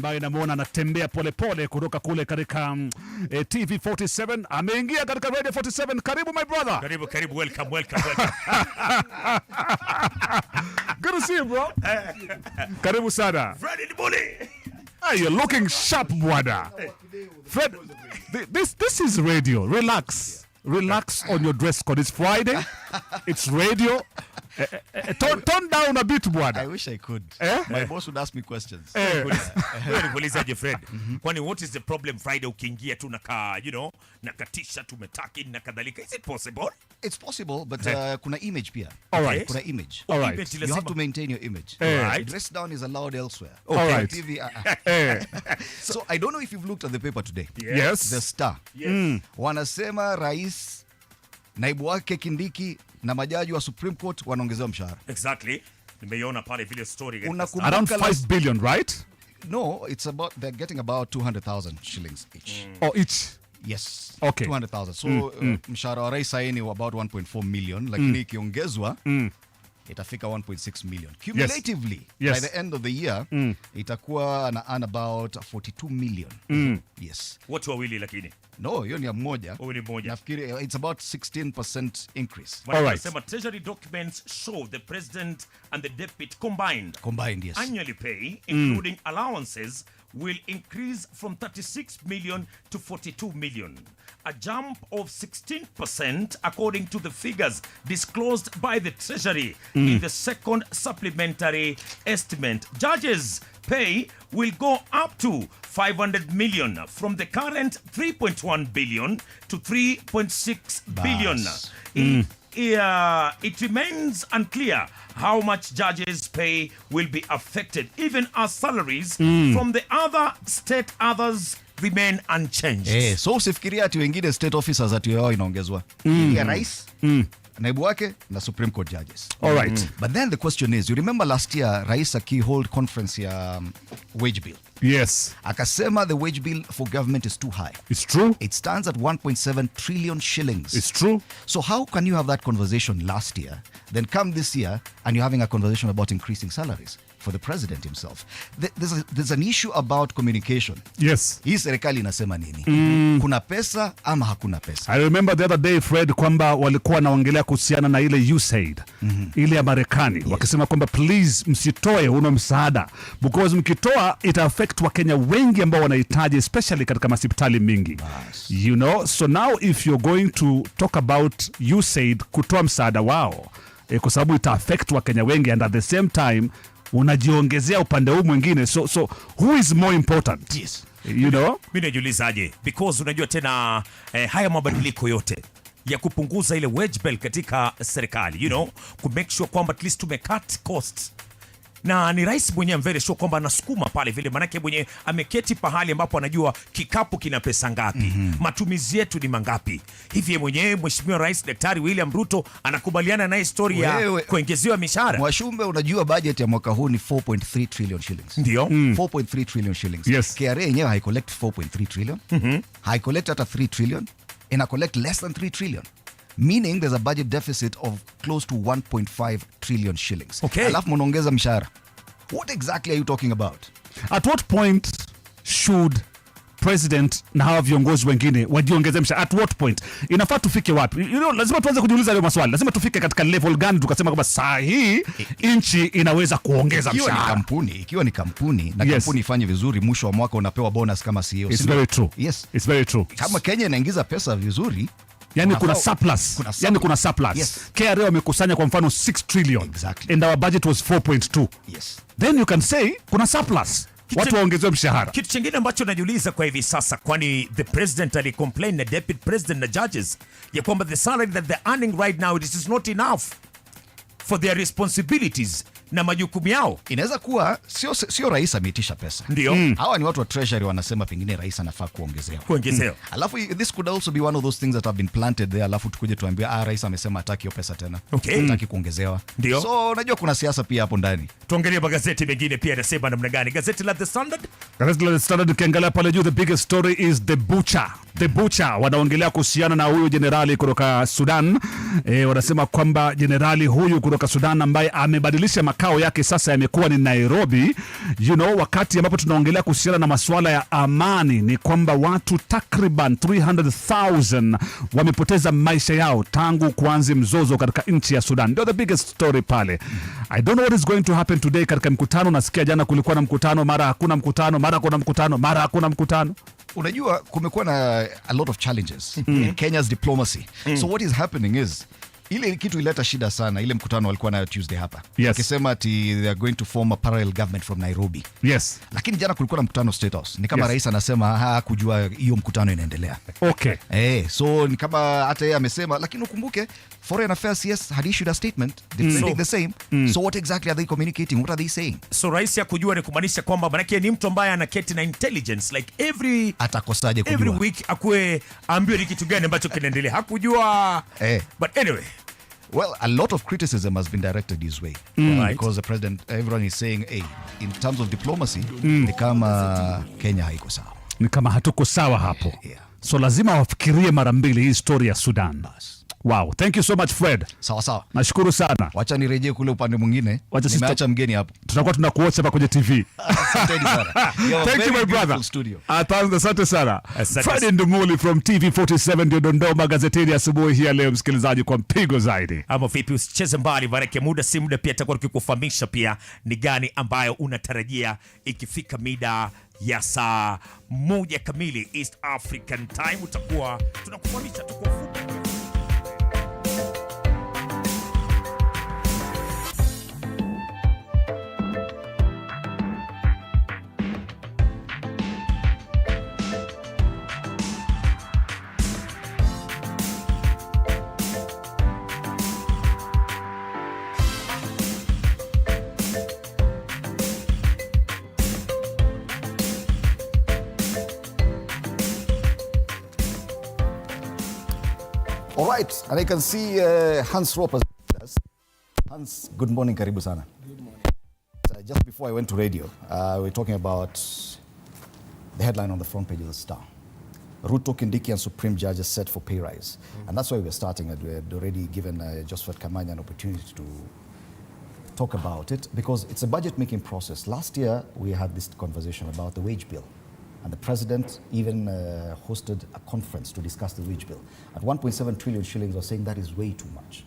ambaye namuona anatembea polepole kutoka kule katika TV 47, ameingia katika Radio 47. Karibu my brother. Karibu, welcome. Good to see you, bro. Karibu sana. Fred the bully. Hey, you're looking sharp, brother. Fred, this is radio. Relax on your dress code. It's Friday. It's radio. Tone down a bit, brother. I wish I could. My boss would ask me questions. Nikuulizaje Fred? Kwani what is the problem Friday ukiingia tu nakatisha tumetaki na kadhalika? Is it possible? It's possible, but kuna image pia. All right. Kuna image. All right. You have to maintain your image. Right. Dress down is allowed elsewhere. Okay. All right. TV, So I don't know if you've looked at the paper today. Yes. The Star. Yes. Wanasema rais, naibu wake Kindiki na majaji wa Supreme Court wanaongezewa mshahara. Exactly. Nimeiona pale vile story. Around 5 billion, right? No, they're getting about 200,000 shillings each. Oh, each? Yes. Okay. 200,000. So mshahara wa rais saini wa about 1.4 million, lakini ikiongezwa itafika 1.6 million. Cumulatively, by the end of the year, itakuwa na earn about 42 million. Yes. Watu wawili lakini. No, hiyo ni mmoja. Huyu ni mmoja. Nafikiri it's about 16% increase. All right. Sema treasury documents show the president and the deputy combined, yes. Annually pay, including allowances, will increase from 36 million to 42 million. A jump of 16% according to the figures disclosed by the Treasury in the second supplementary estimate. Judges' pay will go up to 500 million from the current 3.1 billion to 3.6 billion. It remains unclear how much judges' pay will be affected, even as salaries from the other state others remain unchanged. So usifikiria ati wengine state officers ati yao inaongezwa. Ya rais, naibu wake na Supreme Court judges. All right. But then the question is, you remember last year rais hold conference ya wage bill. Yes. Akasema the wage bill for government is too high. It's true. It stands at 1.7 trillion shillings. It's true. So how can you have that conversation last year, then come this year and you're having a conversation about increasing salaries for the president himself? There's an issue about communication. Yes. Hii serikali inasema nini? Kuna pesa ama hakuna pesa? I remember the other day, Fred, kwamba walikuwa wanaongelea kuhusiana na ile USAID, ile ya Marekani, wakisema kwamba please msitoe uno msaada because mkitoa ita affect Wakenya wengi ambao wanahitaji, especially katika hospitali mingi. You know, so now if you're going to talk about USAID kutoa msaada wao, kwa sababu ita affect Wakenya wengi and at the same time unajiongezea upande huu mwingine, so who is more important? Yes. You know? Mimi najiulizaje because unajua tena haya mabadiliko yote ya kupunguza ile wage bill katika serikali, you know, ku make sure kwamba at least tumecut costs. Na ni rais mwenyewe very sure kwamba anasukuma pale vile, manake mwenye ameketi pahali ambapo anajua kikapu kina pesa ngapi, matumizi yetu ni mangapi. Hivi mwenyewe Mheshimiwa Rais Daktari William Ruto anakubaliana na historia ya kuongezewa mishahara. Mwashumbe, unajua budget ya mwaka huu ni 4.3 trillion shillings. Ndio. 4.3 trillion shillings. Yes. KRA yenyewe hai collect 4.3 trillion. Hai collect hata 3 trillion. Ina collect less than 3 trillion. Meaning there's a budget deficit of close to 1.5 trillion shillings. Okay. Alafu mnaongeza mshahara. What exactly are you talking about? At what point should president na hawa viongozi wengine wajiongeze mshahara? At what point? Inafaa tufike wapi? You know, lazima tuanze kujiuliza leo maswali. Lazima tufike katika level gani tukasema kwamba saa hii nchi inaweza kuongeza mshahara? Ikiwa ni kampuni na kampuni ifanye vizuri, mwisho wa mwaka unapewa bonus kama CEO. It's very true. Yes. It's very true. Kama Kenya inaingiza pesa vizuri, yani kuna surplus. Yani kuna surplus. Yes. KRA wamekusanya kwa mfano 6 trillion. Exactly. And our budget was 4.2. Yes. Then you can say kuna surplus. Watu waongezewe mshahara. Kitu kingine ambacho najiuliza kwa hivi sasa, kwani the president alicomplain na deputy president na judges ya kwamba the salary that they're earning right now, it is not enough for their responsibilities na majukumu yao. Inaweza kuwa sio rais ameitisha pesa. Ndio. Hawa ni watu wa treasury wanasema pengine rais anafaa kuongezewa. Alafu this could also be one of those things that have been planted there, alafu tukuje tuambie rais amesema hataki hiyo pesa tena. Hataki kuongezewa. Ndio. So unajua kuna siasa pia hapo ndani. Tuangalie magazeti mengine pia yanasema namna gani. Gazeti la The Standard. Gazeti la The Standard ukiangalia pale juu, the biggest story is the butcher. The butcher wanaongelea kuhusiana na huyu jenerali kutoka Sudan. Wanasema kwamba jenerali huyu kutoka Sudan ambaye amebadilisha makao yake sasa yamekuwa ni Nairobi. You know, wakati ambapo tunaongelea kuhusiana na masuala ya amani ni kwamba watu takriban 300,000 wamepoteza maisha yao tangu kuanza mzozo katika nchi ya Sudan. Ndio the biggest story pale. I don't know what is going to happen today katika mkutano. Nasikia jana kulikuwa na mkutano, mara hakuna mkutano, mara kuna mkutano, mara hakuna mkutano. Unajua kumekuwa na a lot of challenges in Kenya's diplomacy. So what is happening is ile kitu ileta shida sana ile mkutano walikuwa nayo Tuesday hapa. Wakisema ati they are going to form a parallel government from Nairobi. Yes. Lakini jana kulikuwa na mkutano State House. Ni kama rais anasema kujua hiyo mkutano inaendelea. Okay. So ni kama hata yeye amesema, lakini ukumbuke Foreign Affairs had issued a statement defending the same. So what exactly are they communicating? What are they saying? So rais ya kujua ni kumaanisha kwamba manake ni mtu ambaye anaketi na intelligence like atakosaje kujua? Every week akue ambiwe ni kitu gani ambacho kinaendelea. Hakujua. But anyway, well, a lot of criticism has been directed his way. Because the president, everyone is saying, in terms of diplomacy, ni kama Kenya haiko sawa. Ni kama hatuko sawa hapo. So lazima wafikirie mara mbili hii story ya Sudan. Wow, thank you so much Fred. Sawa sawa. Nashukuru sana. Wacha nirejee kule upande mwingine. Nimeacha mgeni hapo. Tutakuwa tunakuwatch hapa kwenye TV. Asante sana. Thank you my brother. Asante sana. Fred Ndumuli from TV47 ndio dondoo magazetini asubuhi hii leo, msikilizaji, kwa mpigo zaidi. Ama vipi, usicheze mbali baraka, muda si muda pia tutakuwa tukikufahamisha pia ni gani ambayo unatarajia ikifika mida ya saa 1 kamili East African Time. Utakuwa tunakufahamisha kwa fupi. All right, and I can see Hans Roper. Hans, good morning, karibu sana. Good morning. Just before I went to radio, we were talking about the headline on the front page of the Star. Ruto, Kindiki and Supreme Judges set for pay rise. And that's why we're starting it. We had already given Josphat Kamanya an opportunity to talk about it because it's a budget-making process. Last year, we had this conversation about the wage bill. And the president even hosted a conference to discuss the wage bill. At 1.7 trillion shillings, was saying that is way too much.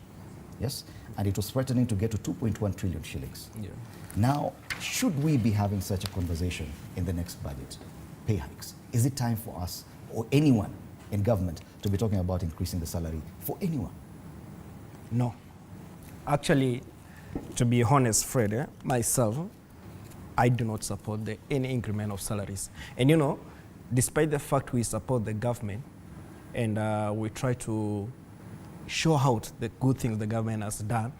Yes? And it was threatening to get to 2.1 trillion shillings. Yeah. Now, should we be having such a conversation in the next budget? Pay hikes. Is it time for us or anyone in government to be talking about increasing the salary for anyone? No. Actually, to be honest, Fred, myself, I do not support any increment of salaries. And you know, despite the fact we support the government and we try to show out the good things the government has done,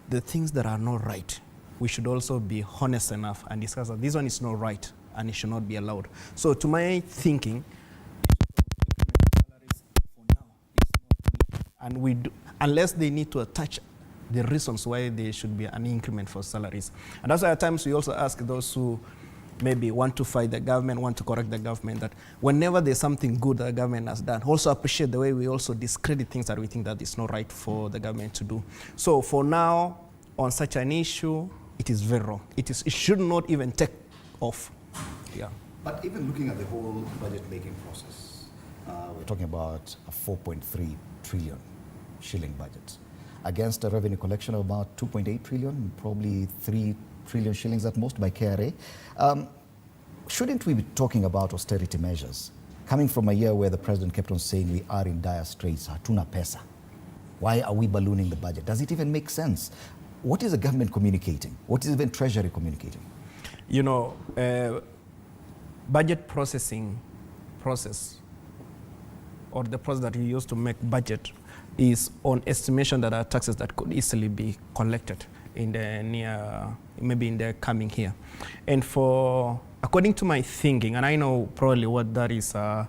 the things that are not right, we should also be honest enough and discuss that this one is not right and it should not be allowed. So to my thinking, and we do, unless they need to attach the reasons why there should be an increment for salaries. And that's why at times we also ask those who maybe want to fight the government, want to correct the government, that whenever there's something good that the government has done, also appreciate the way we also discredit things that we think that is not right for the government to do. So for now, on such an issue, it is very wrong. It should not even take off. Yeah. But even looking at the whole budget-making process, we're talking about a 4.3 trillion shilling budget against a revenue collection of about 2.8 trillion, probably 3 trillion shillings at most by KRA. Shouldn't we be talking about austerity measures? Coming from a year where the president kept on saying we are in dire straits, hatuna pesa. Why are we ballooning the budget? Does it even make sense? What is the government communicating? What is even Treasury communicating? You know, budget process, or the process that you use to make budget, is on estimation that are taxes that could easily be collected in the maybe in the coming year. And according to my thinking, and I know probably what that is, the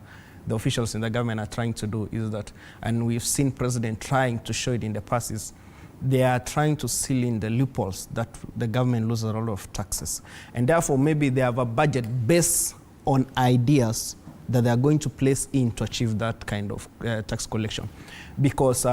officials in the government are trying to do is that, and we've seen President trying to show it in the past, is they are trying to seal in the loopholes that the government loses a lot of taxes. And therefore, maybe they have a budget based on ideas that they are going to place in to achieve that kind of tax collection. Because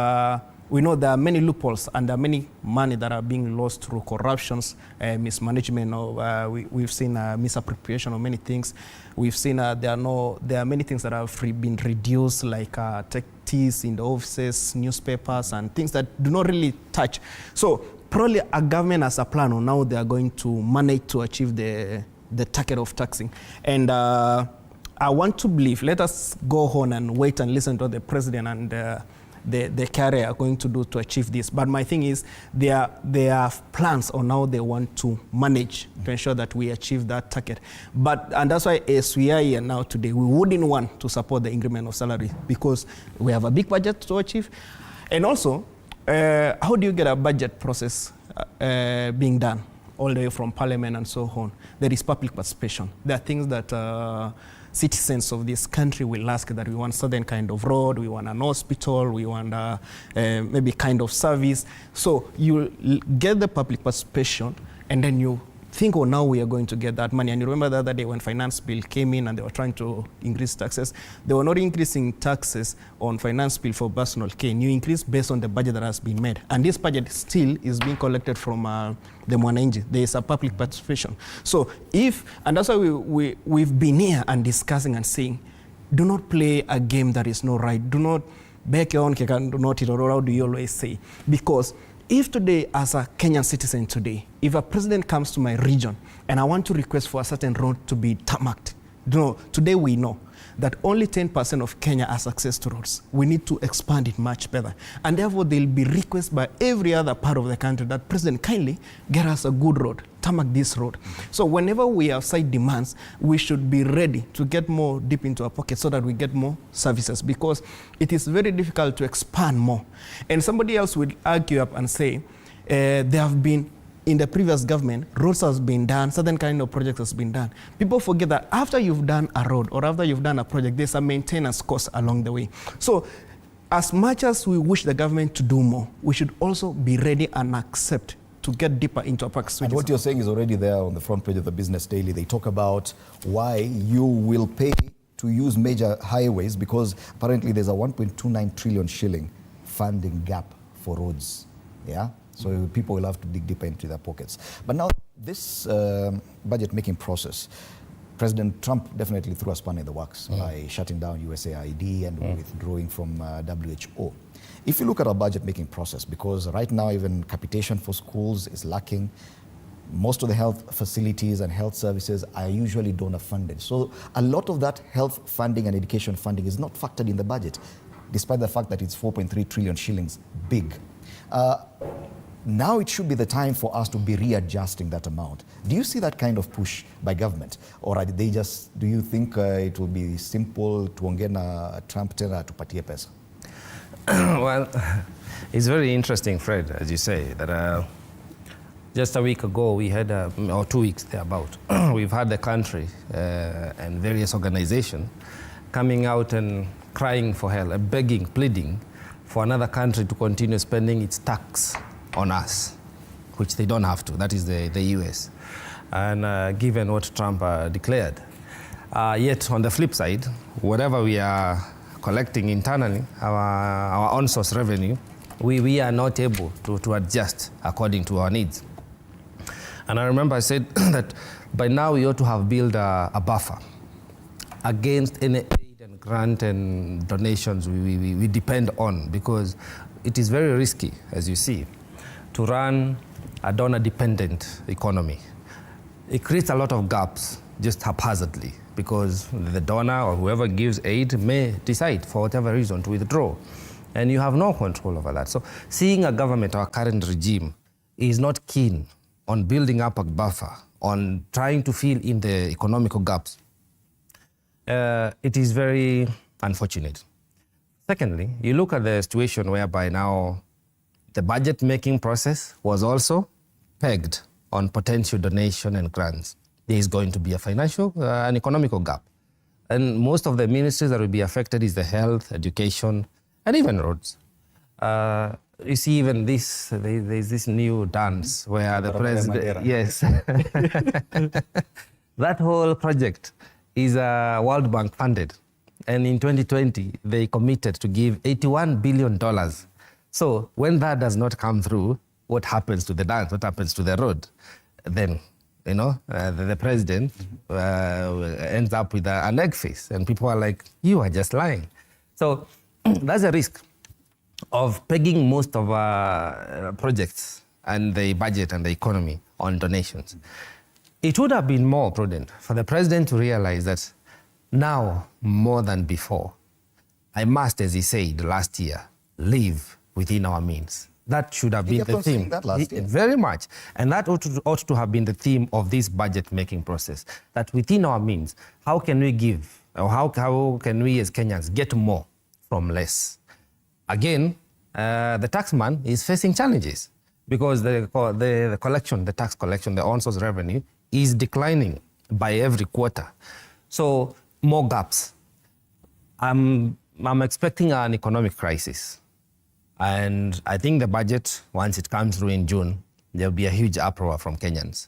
we know there are many loopholes and there are many money that are being lost through corruptions, mismanagement, or we've seen misappropriation of many things. We've seen there are many things that have been reduced, like taxis in the offices, newspapers, and things that do not really touch. So probably a government has a plan on how they are going to manage to achieve the target of taxing. And I want to believe, let us go on and wait and listen to what the president and the carrier are going to do to achieve this. But my thing is, there are plans on how they want to manage to ensure that we achieve that target. And that's why as we are here now today, we wouldn't want to support the increment of salary because we have a big budget to achieve. And also, how do you get a budget process being done all the way from parliament and so on? There is public participation. There are things that citizens of this country will ask, that we want certain kind of road, we want an hospital, we want maybe kind of service. So you get the public participation, and then you think, oh, now we are going to get that money. And you remember the other day when finance bill came in and they were trying to increase taxes, they were not increasing taxes on finance bill for personal gain. You increase based on the budget that has been made. And this budget still is being collected from the Matiangí. There is a public participation. So and that's why we've been here and discussing and saying, do not play a game that is not right. Do not back your own cake and do not eat, or how do you always say? Because if today, as a Kenyan citizen today, if a president comes to my region and I want to request for a certain road to be tarmacked, today we know that only 10% of Kenya has access to roads. We need to expand it much better. And therefore, there will be requests by every other part of the country that President, kindly get us a good road, tarmac this road. So whenever we have side demands, we should be ready to get more deep into our pocket so that we get more services, because it is very difficult to expand more. And somebody else would argue up and say, there have been, in the previous government, roads has been done, certain kind of projects has been done. People forget that after you've done a road or after you've done a project, there's a maintenance cost along the way. So as much as we wish the government to do more, we should also be ready and accept to get deeper into our practice. And what you're saying is already there on the front page of the Business Daily. They talk about why you will pay to use major highways, because apparently there's a 1.29 trillion shilling funding gap for roads. Yeah. So people will have to dig deeper into their pockets. But now this budget-making process, President Trump definitely threw a spanner in the works by shutting down USAID and withdrawing from WHO. If you look at our budget-making process, because right now even capitation for schools is lacking, most of the health facilities and health services are usually donor-funded. So a lot of that health funding and education funding is not factored in the budget, despite the fact that it's 4.3 trillion shillings big. Now it should be the time for us to be readjusting that amount. Do you see that kind of push by government? Or are they just, do you think it will be simple to ongea Trump tena tupatie pesa? Well, it's very interesting, Fred, as you say, that just a week ago we had, or 2 weeks thereabout, we've had the country and various organizations coming out and crying for help, begging, pleading for another country to continue spending its tax on us, which they don't have to. That is the US. And given what Trump declared. Yet on the flip side, whatever we are collecting internally, our own source revenue, we are not able to adjust according to our needs. And I remember I said that by now we ought to have built a buffer against any aid and grant and donations we depend on, because it is very risky, as you see, to run a donor-dependent economy. It creates a lot of gaps just haphazardly, because the donor or whoever gives aid may decide for whatever reason to withdraw, and you have no control over that. So seeing a government or a current regime is not keen on building up a buffer, on trying to fill in the economical gaps, it is very unfortunate. Secondly, you look at the situation whereby now the budget-making process was also pegged on potential donation and grants. There is going to be a financial and economical gap. And most of the ministries that will be affected is the health, education, and even roads. You see even this, there's this new dance where the president... Yes. That whole project is World Bank funded. And in 2020, they committed to give $81 billion. So when that does not come through, what happens to the dance? What happens to the road? Then, you know, the president ends up with an egg face, and people are like, you are just lying. So that's a risk of pegging most of our projects and the budget and the economy on donations. It would have been more prudent for the president to realize that now, more than before, I must, as he said last year, live within our means. That should have been the theme. That last year. Very much. And that ought to have been the theme of this budget-making process, that within our means, how can we give, or how can we as Kenyans get more from less? Again, the taxman is facing challenges because the collection, the tax collection, the on-source revenue is declining by every quarter. So more gaps. I'm expecting an economic crisis. And I think the budget, once it comes through in June, there'll be a huge uproar from Kenyans.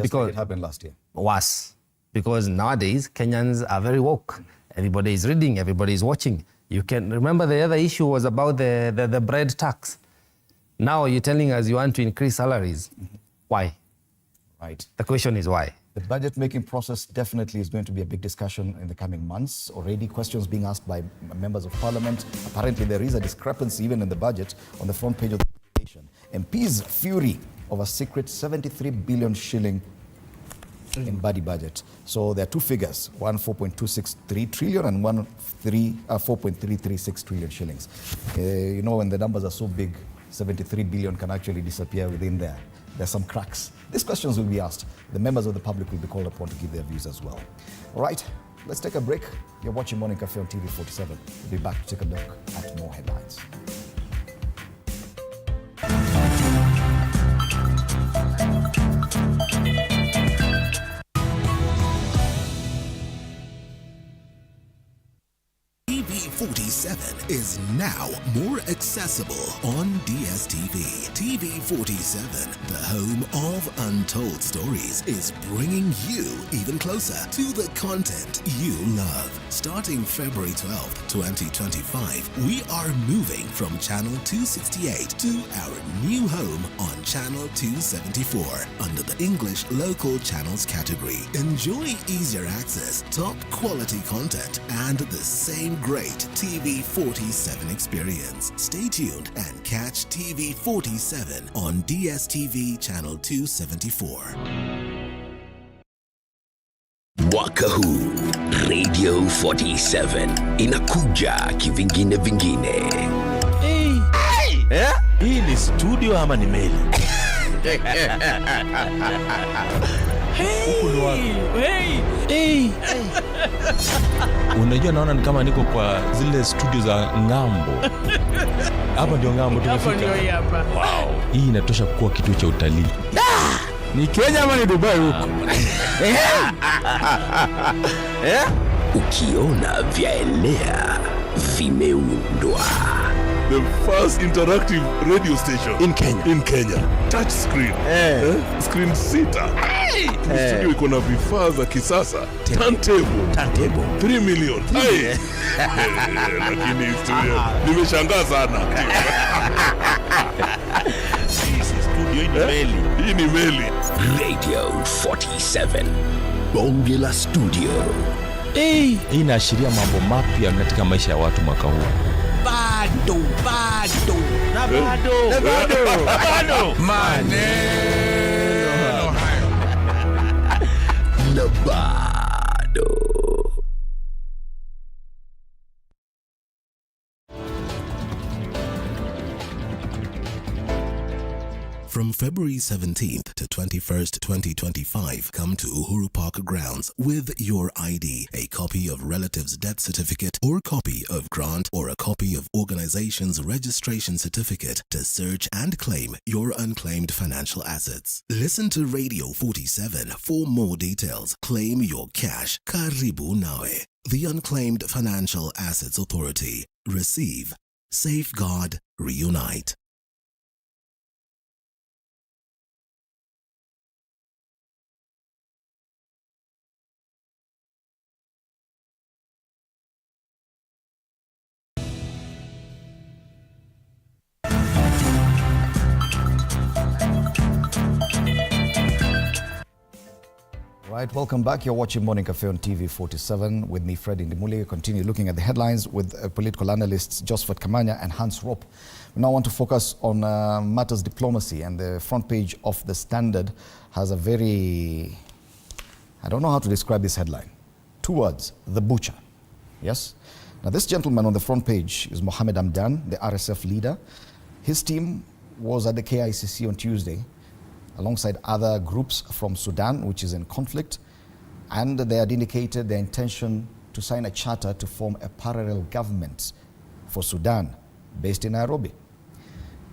Because it happened last year. Worse. Because nowadays, Kenyans are very woke. Everybody is reading, everybody is watching. You can remember the other issue was about the bread tax. Now you're telling us you want to increase salaries. Why? Right. The question is why? The budget making process definitely is going to be a big discussion in the coming months. Already questions being asked by members of parliament. Apparently there is a discrepancy even in the budget on the front page of the nation. MPs fury over secret 73 billion shilling in body budget. So there are two figures, one 4.263 trillion and one 4.336 trillion shillings. You know, when the numbers are so big, 73 billion can actually disappear within there. There's some cracks. These questions will be asked. The members of the public will be called upon to give their views as well. All right, let's take a break. You're watching Morning Cafe on TV 47. We'll be back to take a look at more headlines. TV 47 is now more accessible on DStv. TV 47, the home of untold stories, is bringing you even closer to the content you love. Starting February 12th, 2025, we are moving from Channel 268 to our new home on Channel 274 under the English Local Channels category. Enjoy easier access, top quality content, and the same great TV 47 experience. Stay tuned and catch TV 47 on DStv Channel 274. Mwaka huu Radio 47 inakuja kivingine vingine. Hii ni studio ama ni meli? Unajua, naona ni kama niko kwa zile studio za ng'ambo. Hapa ndio ng'ambo tumefika. Wow, hii inatosha kuwa kituo cha utalii. Ni Kenya ama ni Dubai huko? Ukiona vyaelea vimeundwa. The first interactive radio station in Kenya. Touch screen. Screen sita. Studio iko na vifaa za kisasa. Turntable. 3 million. Lakini studio nimeshangaa sana. Hii ni meli. Radio 47. Bonge la studio. Hii inaashiria mambo mapya katika maisha ya watu mwaka huu. Bado. Maneno hayo. Na bado. From February 17th to 21st, 2025, come to Uhuru Park grounds with your ID, a copy of relative's death certificate or copy of grant or a copy of organization's registration certificate to search and claim your unclaimed financial assets. Listen to Radio 47 for more details. Claim your cash. Karibu nawe. The Unclaimed Financial Assets Authority. Receive. Safeguard. Reunite. Right, welcome back. You're watching Morning Cafe on TV 47 with me, Fred Indimuli. We continue looking at the headlines with political analysts Josephat Kamanya and Hans Ropp. We now want to focus on matters diplomacy, and the front page of The Standard has a very, I don't know how to describe this headline. 2 words, the butcher. Yes? Now this gentleman on the front page is Mohammed Hamdan, the RSF leader. His team was at the KICC on Tuesday, alongside other groups from Sudan, which is in conflict, and they had indicated their intention to sign a charter to form a parallel government for Sudan, based in Nairobi.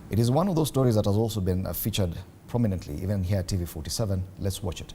It is one of those stories that has also been featured prominently, even here at TV 47. Let's watch it.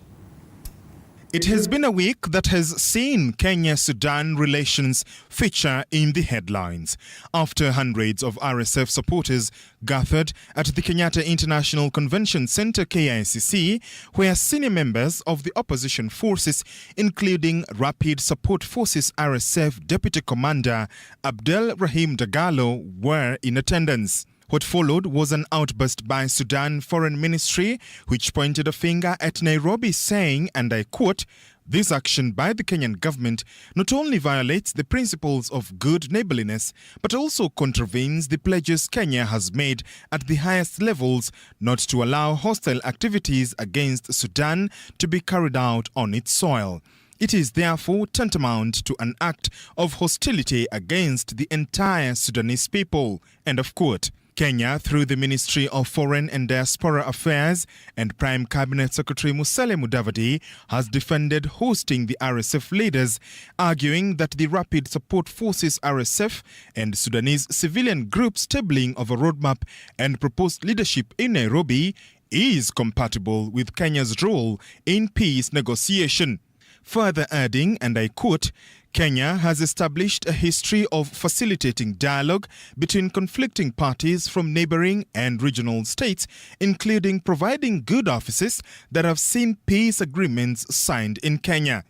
It has been a week that has seen Kenya-Sudan relations feature in the headlines after hundreds of RSF supporters gathered at the Kenyatta International Convention Center KICC, where senior members of the opposition forces, including Rapid Support Forces RSF Deputy Commander Abdel Rahim Dagalo, were in attendance. What followed was an outburst by Sudan Foreign Ministry, which pointed a finger at Nairobi, saying, and I quote, "This action by the Kenyan government not only violates the principles of good neighborliness, but also contravenes the pledges Kenya has made at the highest levels not to allow hostile activities against Sudan to be carried out on its soil. It is therefore tantamount to an act of hostility against the entire Sudanese people." End of quote. Kenya, through the Ministry of Foreign and Diaspora Affairs and Prime Cabinet Secretary Musalia Mudavadi, has defended hosting the RSF leaders, arguing that the Rapid Support Forces RSF and Sudanese civilian groups tabling of a roadmap and proposed leadership in Nairobi is compatible with Kenya's role in peace negotiation. Further adding, and I quote, "Kenya has established a history of facilitating dialogue between conflicting parties from neighboring and regional states, including providing good offices that have seen peace agreements signed in Kenya."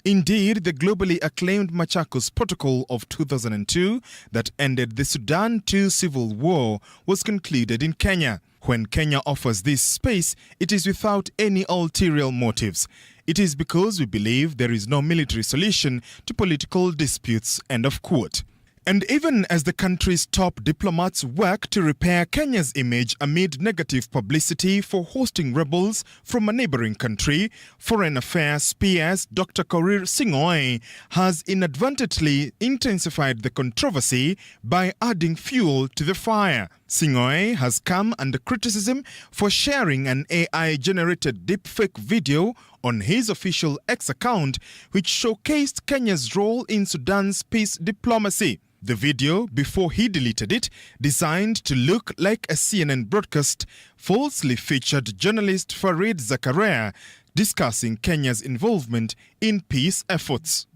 Indeed, the globally acclaimed Machakos Protocol of 2002 that ended the Sudan II civil war was concluded in Kenya. When Kenya offers this space, it is without any ulterior motives. It is because we believe there is no military solution to political disputes, end of quote. And even as the country's top diplomats work to repair Kenya's image amid negative publicity for hosting rebels from a neighboring country, Foreign Affairs PS Dr. Korir Sing'oei has inadvertently intensified the controversy by adding fuel to the fire. Sing'oei has come under criticism for sharing an AI-generated deepfake video on his official X account, which showcased Kenya's role in Sudan's peace diplomacy. The video, before he deleted it, designed to look like a CNN broadcast, falsely featured journalist Farid Zakaria discussing Kenya's involvement in peace efforts.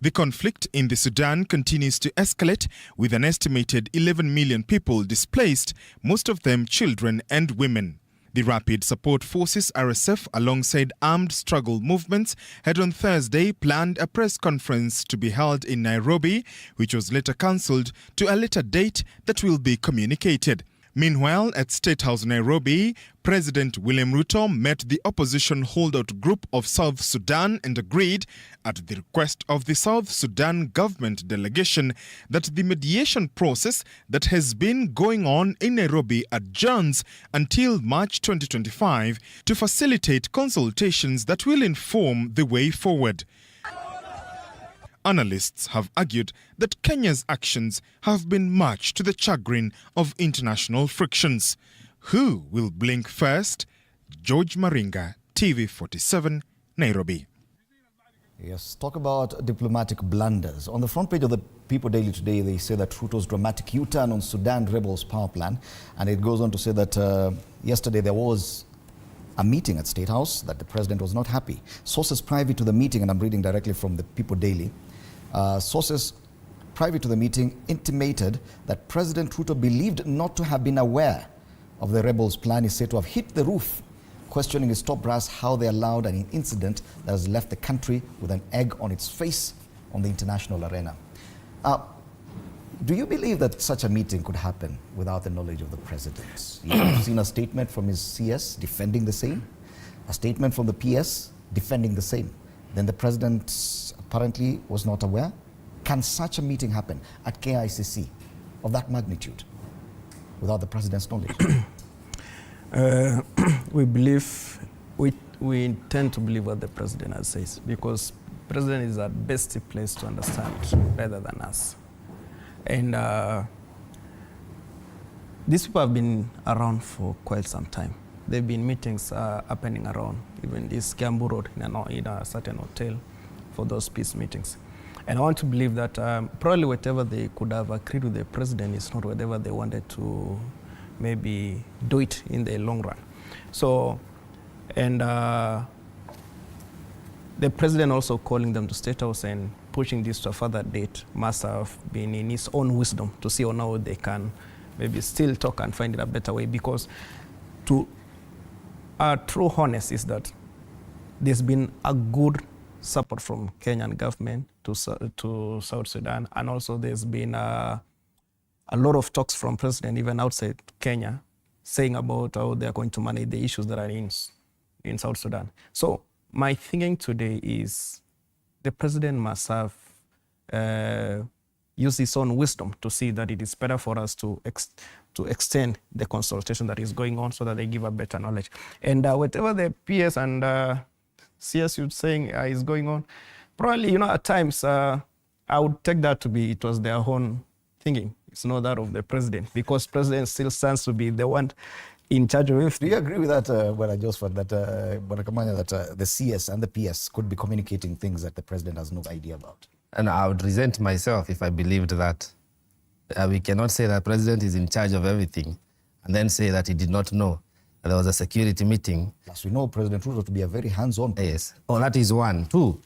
The conflict in the Sudan continues to escalate, with an estimated 11 million people displaced, most of them children and women. The Rapid Support Forces RSF, alongside armed struggle movements, had on Thursday planned a press conference to be held in Nairobi, which was later cancelled to a later date that will be communicated. Meanwhile, at State House Nairobi, President William Ruto met the opposition holdout group of South Sudan and agreed, at the request of the South Sudan government delegation, that the mediation process that has been going on in Nairobi adjourns until March 2025 to facilitate consultations that will inform the way forward. Analysts have argued that Kenya's actions have been much to the chagrin of international frictions. Who will blink first? George Maringa, TV47, Nairobi. Yes, talk about diplomatic blunders. On the front page of the People Daily today, they say that Ruto's dramatic U-turn on Sudan rebels' power plan. And it goes on to say that yesterday there was a meeting at State House, that the president was not happy. Sources private to the meeting, and I'm reading directly from the People Daily, sources private to the meeting intimated that President Ruto believed not to have been aware of the rebels' plan. Is said to have hit the roof, questioning his top brass how they allowed an incident that has left the country with an egg on its face on the international arena. Do you believe that such a meeting could happen without the knowledge of the president? You've seen a statement from his CS defending the same, a statement from the PS defending the same. Then the president apparently was not aware. Can such a meeting happen at KICC of that magnitude without the president's knowledge? We intend to believe what the president has said, because the president is at best placed to understand rather than us. And these people have been around for quite some time. There have been meetings happening around, even this Kiambu Road in a certain hotel for those peace meetings. And I want to believe that probably whatever they could have agreed with the president is not whatever they wanted to maybe do it in the long run. So, and the president also calling them to State House and pushing this to a further date must have been in his own wisdom to see on how they can maybe still talk and find it a better way, because to true honest is that there's been a good support from Kenyan government to South Sudan, and also there's been a lot of talks from president even outside Kenya saying about how they're going to manage the issues that are in South Sudan. So my thinking today is the president must have used his own wisdom to see that it is better for us to extend the consultation that is going on so that they give a better knowledge. And whatever the PS and CS you're saying is going on, probably, at times I would take that to be it was their own thinking. It's not that of the president, because president still stands to be the one in charge of everything. Do you agree with that, Josephat, that the CS and the PS could be communicating things that the president has no idea about? And I would resent myself if I believed that. We cannot say that president is in charge of everything and then say that he did not know that there was a security meeting. Plus, we know President Ruto to be a very hands-on person. Yes. Oh, that is one. Two,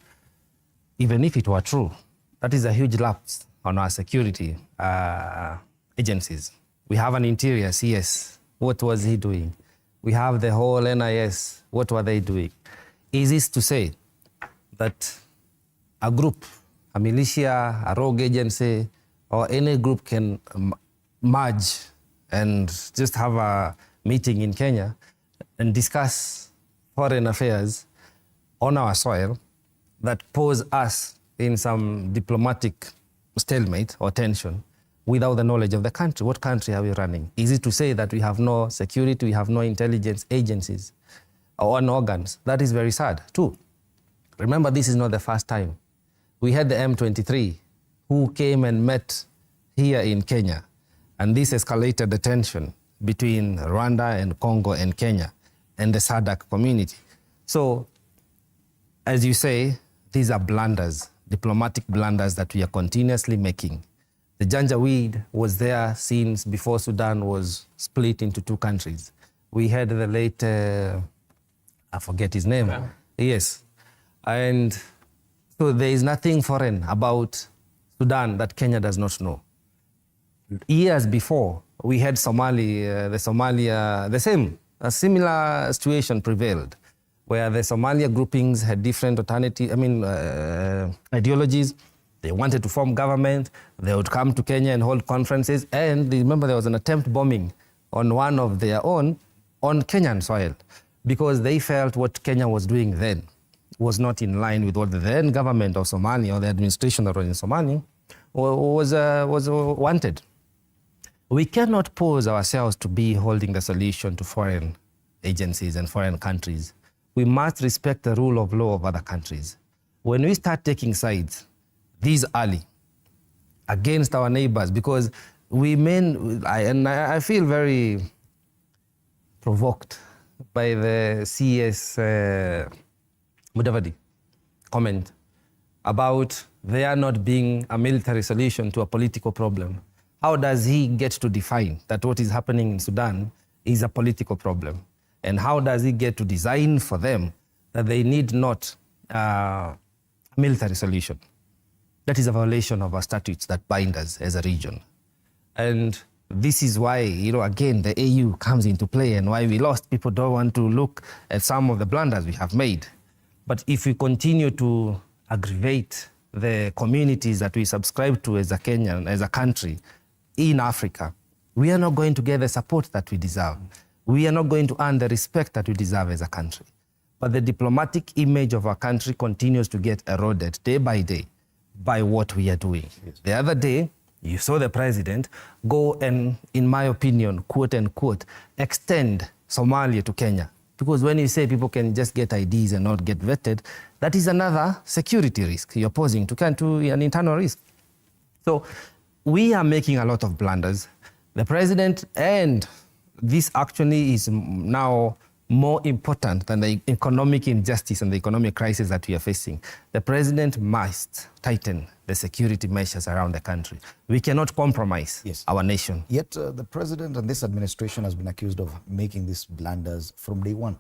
even if it were true, that is a huge lapse on our security agencies. We have an interior CS. What was he doing? We have the whole NIS. What were they doing? Is this to say that a group, a militia, a rogue agency, or any group can merge and just have a meeting in Kenya and discuss foreign affairs on our soil that pose us in some diplomatic stalemate or tension without the knowledge of the country? What country are we running? Is it to say that we have no security, we have no intelligence agencies or organs? That is very sad. Two, remember, this is not the first time. We had the M23 who came and met here in Kenya, and this escalated the tension between Rwanda and Congo and Kenya and the SADC community. So, as you say, these are blunders, diplomatic blunders that we are continuously making. The Janjaweed was there since before Sudan was split into two countries. We had the late, I forget his name. Yeah. Yes. And so there is nothing foreign about Sudan that Kenya does not know. Years before, we had a similar situation prevailed, where the Somalia groupings had different ideologies. They wanted to form government. They would come to Kenya and hold conferences. And remember, there was an attempt bombing on one of their own on Kenyan soil, because they felt what Kenya was doing then was not in line with what the then government of Somalia, or the administration that was in Somalia, was wanted. We cannot pose ourselves to be holding the solution to foreign agencies and foreign countries. We must respect the rule of law of other countries. When we start taking sides this early against our neighbors, because I feel very provoked by the CS Mudavadi comment about there not being a military solution to a political problem. How does he get to define that what is happening in Sudan is a political problem? And how does he get to design for them that they need not a military solution? That is a violation of our statutes that bind us as a region. And this is why, again, the AU comes into play, and why we lost. People don't want to look at some of the blunders we have made. But if we continue to aggravate the communities that we subscribe to as a Kenyan, as a country in Africa, we are not going to get the support that we deserve. We are not going to earn the respect that we deserve as a country. But the diplomatic image of our country continues to get eroded day by day by what we are doing. Yes. The other day, you saw the president go and, in my opinion, quote unquote, extend Somalia to Kenya. Because when you say people can just get IDs and not get vetted, that is another security risk you're posing to an internal risk. So we are making a lot of blunders. The president, and this actually is now more important than the economic injustice and the economic crisis that we are facing. The president must tighten the security measures around the country. We cannot compromise our nation. Yet the president and this administration has been accused of making these blunders from day one.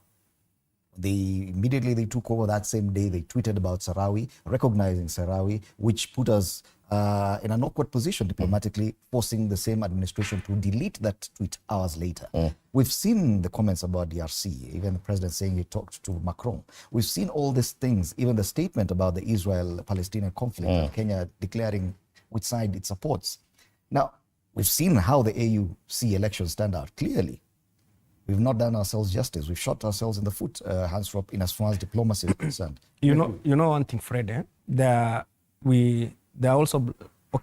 Immediately they took over that same day, they tweeted about Sarawi, recognizing Sarawi, which put us in an awkward position diplomatically, forcing the same administration to delete that tweet hours later. We've seen the comments about DRC, even the president saying he talked to Macron. We've seen all these things, even the statement about the Israel-Palestinian conflict, and Kenya declaring which side it supports. Now, we've seen how the AUC elections stand out clearly. We've not done ourselves justice. We've shot ourselves in the foot, Hans Ropp, in as far as diplomacy is concerned. You know one thing, Fred, there are also,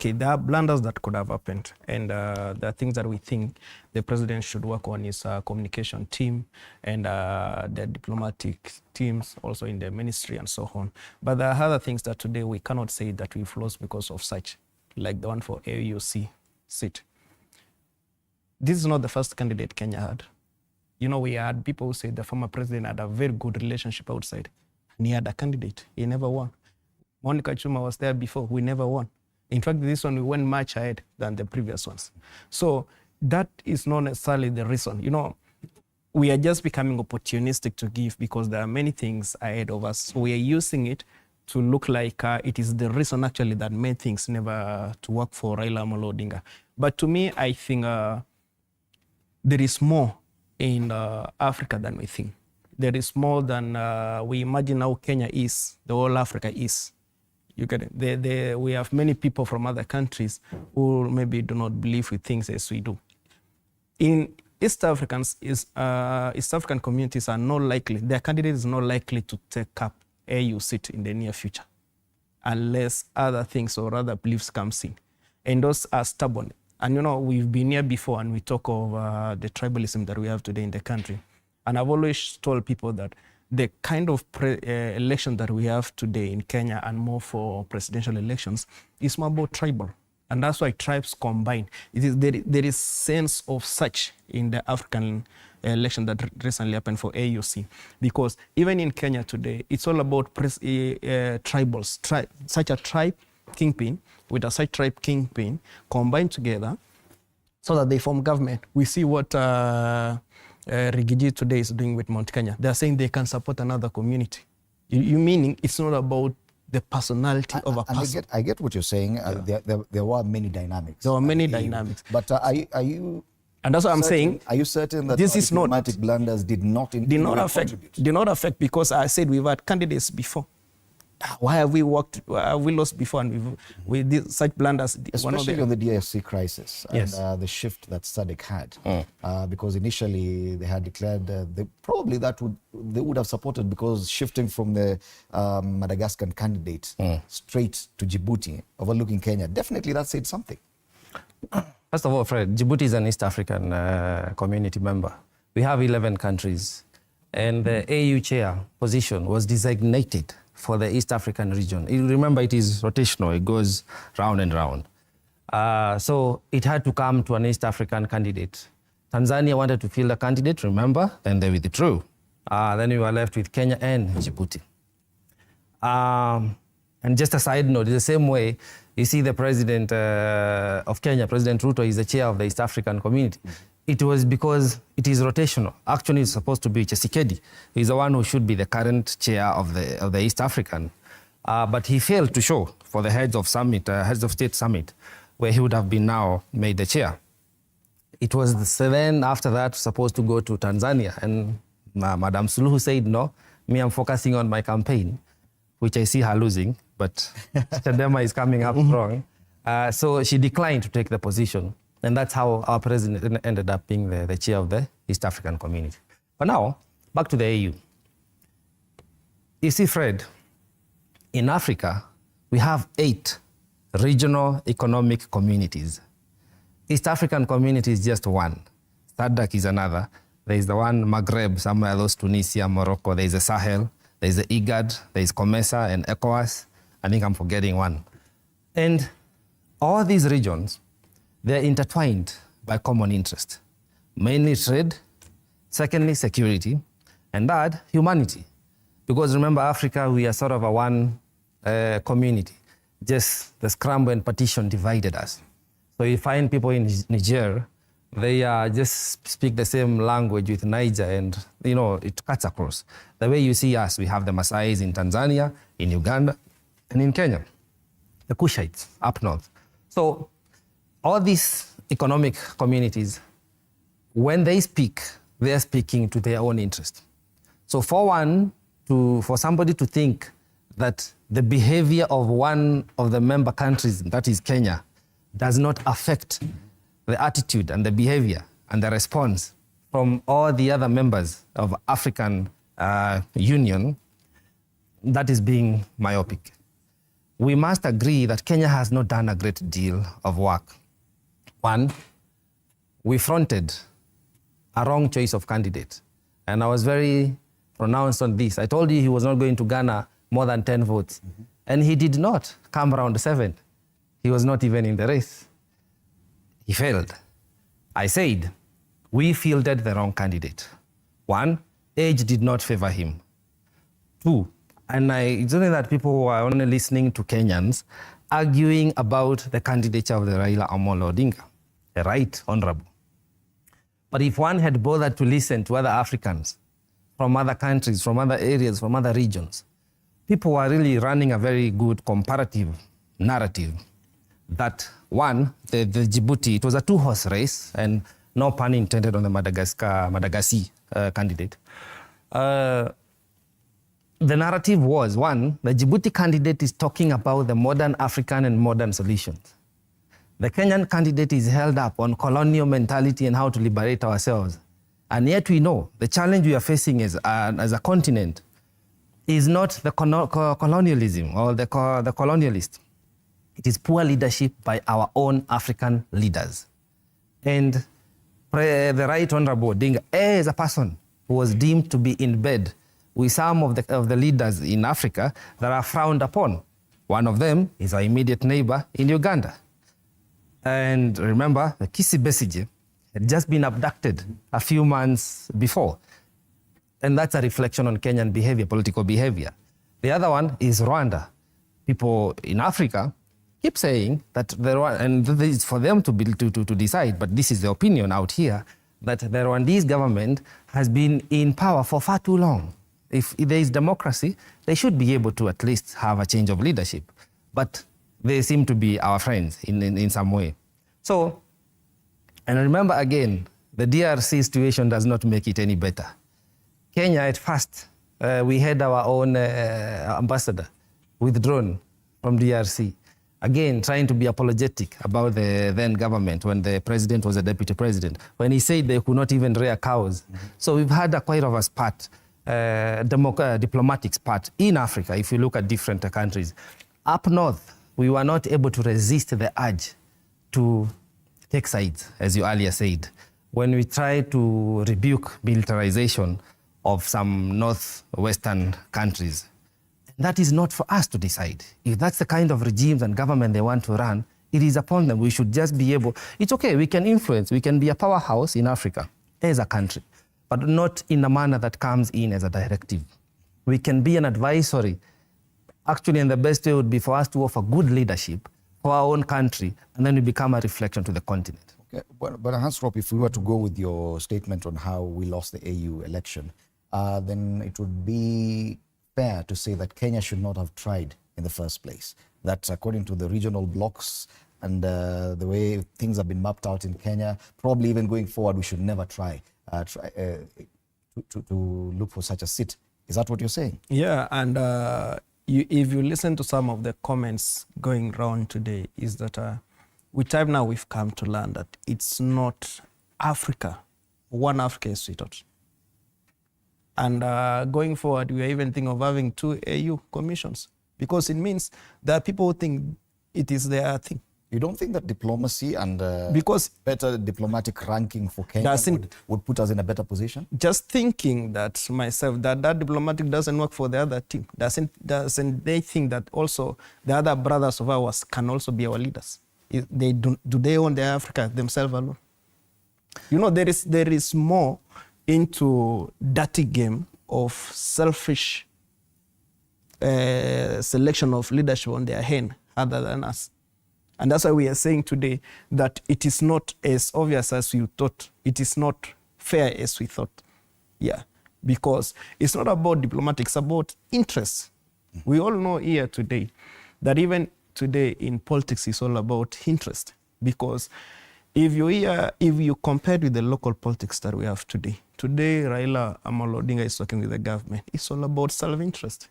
there are blunders that could have happened, and there are things that we think the president should work on his communication team and the diplomatic teams also in the ministry and so on. But there are other things that today we cannot say that we've lost because of such, like the one for AUC seat. This is not the first candidate Kenya had. You know, we had people who said the former president had a very good relationship outside, and he had a candidate. He never won. Monica Chuma was there before. We never won. In fact, this one we went much ahead than the previous ones. So that is not necessarily the reason. You know, we are just becoming opportunistic to give because there are many things ahead of us. So we are using it to look like it is the reason actually that made things never to work for Raila Amolo Odinga. But to me, I think there is more in Africa than we think. There is more than we imagine how Kenya is, the whole Africa is. You get it? We have many people from other countries who maybe do not believe with things as we do. In East African communities are not likely, their candidate is not likely to take up AU seat in the near future unless other things or other beliefs comes in. And those are stubborn. And you know, we've been here before and we talk of the tribalism that we have today in the country. And I've always told people that the kind of election that we have today in Kenya and more for presidential elections is more about tribal. And that's why tribes combine. There is sense of such in the African election that recently happened for AUC. Because even in Kenya today, it's all about tribals. Such a tribe kingpin with a side tribe kingpin combined together so that they form government. We see what Rigiji today is doing with Mount Kenya. They are saying they can support another community. You meaning it's not about the personality of a person. I get what you're saying. There were many dynamics. There were many dynamics. But are you? And that's what I'm saying. Are you certain that this is diplomatic blunders did not affect? Because I said we've had candidates before. Why have we lost before and we did such blunders? Especially on the DSC crisis and the shift that SADC had. Because initially they had declared they would have supported because shifting from the Madagascar candidate straight to Djibouti, overlooking Kenya, definitely that said something. First of all, Fred, Djibouti is an East African community member. We have 11 countries and the AU chair position was designated for the East African region. You remember, it is rotational. It goes round and round. So it had to come to an East African candidate. Tanzania wanted to field a candidate, remember? Then they withdrew. Then we were left with Kenya and Djibouti. And just a side note, it's the same way you see the president of Kenya, President Ruto, is the chair of the East African community. It was because it is rotational. Actually, it's supposed to be Tshisekedi. He's the one who should be the current chair of the East African. But he failed to show for the heads of state summit, where he would have been now made the chair. It was then after that supposed to go to Tanzania. And Madam Suluhu said, no, me, I'm focusing on my campaign, which I see her losing, but Chadema is coming up strong. So she declined to take the position. And that's how our president ended up being the chair of the East African community. But now, back to the AU. You see, Fred, in Africa, we have 8 regional economic communities. East African community is just one. SADC is another. There is the one Maghreb, somewhere those Tunisia, Morocco. There is the Sahel. There is the IGAD. There is COMESA and ECOWAS. I think I'm forgetting one. And all these regions, they're intertwined by common interest. Mainly trade, secondly, security, and third, humanity. Because remember, Africa, we are sort of a one community. Just the scramble and partition divided us. So you find people in Niger They just speak the same language with Niger, and it cuts across. The way you see us, we have the Maasais in Tanzania, in Uganda, and in Kenya, the Kushites up north. So all these economic communities, when they speak, they are speaking to their own interest. So for somebody to think that the behavior of one of the member countries, that is Kenya, does not affect the attitude and the behavior and the response from all the other members of African Union, that is being myopic. We must agree that Kenya has not done a great deal of work. One, we fronted a wrong choice of candidate. And I was very pronounced on this. I told you he was not going to garner more than 10 votes. And he did not come around 7. He was not even in the race. He failed. I said, we fielded the wrong candidate. 1, age did not favor him. 2, and it's only that people who are only listening to Kenyans arguing about the candidature of the Raila Amolo Odinga, the right honorable. But if one had bothered to listen to other Africans from other countries, from other areas, from other regions, people were really running a very good comparative narrative that, one, the Djibouti, it was a 2-horse race, and no pun intended on the Madagascar candidate. The narrative was, one, the Djibouti candidate is talking about the modern African and modern solutions. The Kenyan candidate is held up on colonial mentality and how to liberate ourselves. And yet we know the challenge we are facing as a continent is not the colonialism or the colonialist. It is poor leadership by our own African leaders. And the Right Honorable Odinga, as a person who was deemed to be in bed with some of the leaders in Africa that are frowned upon. One of them is our immediate neighbor in Uganda. And remember, Kizza Besigye had just been abducted a few months before. And that's a reflection on Kenyan behavior, political behavior. The other one is Rwanda. People in Africa keep saying that and this is for them to decide, but this is the opinion out here, that the Rwandese government has been in power for far too long. If there is democracy, they should be able to at least have a change of leadership. But they seem to be our friends in some way. So, and remember again, the DRC situation does not make it any better. Kenya, at first, we had our own ambassador withdrawn from DRC. Again, trying to be apologetic about the then government when the president was a deputy president, when he said they could not even rear cows. So we've had a quite of a spat, diplomatic spat in Africa, if you look at different countries. Up north, we were not able to resist the urge to take sides, as you earlier said, when we tried to rebuke militarization of some northwestern countries. That is not for us to decide. If that's the kind of regimes and government they want to run, it is upon them. We should just be able, it's okay, we can influence, we can be a powerhouse in Africa as a country, but not in a manner that comes in as a directive. We can be an advisory. Actually, and the best way would be for us to offer good leadership for our own country, and then we become a reflection to the continent. Okay, but Hans-Rob, if we were to go with your statement on how we lost the AU election, then it would be fair to say that Kenya should not have tried in the first place. That according to the regional blocks and the way things have been mapped out in Kenya, probably even going forward, we should never try to look for such a seat. Is that what you're saying? Yeah, and if you listen to some of the comments going around today, is that with time now we've come to learn that it's not Africa. One Africa is sweetheart. And going forward, we are even thinking of having 2 AU commissions, because it means there are people who think it is their thing. You don't think that diplomacy and because better diplomatic ranking for Kenya would put us in a better position? Just thinking that myself, that diplomatic doesn't work for the other team. Doesn't they think that also the other brothers of ours can also be our leaders? Do they own the Africa themselves alone? You know, there is more into dirty game of selfish selection of leadership on their hand other than us. And that's why we are saying today that it is not as obvious as we thought. It is not fair as we thought. Yeah, because it's not about diplomatic, it's about interest. We all know here today that even today in politics it's all about interest. Because if you compare with the local politics that we have today, Raila Amolo Odinga is working with the government. It's all about self-interest.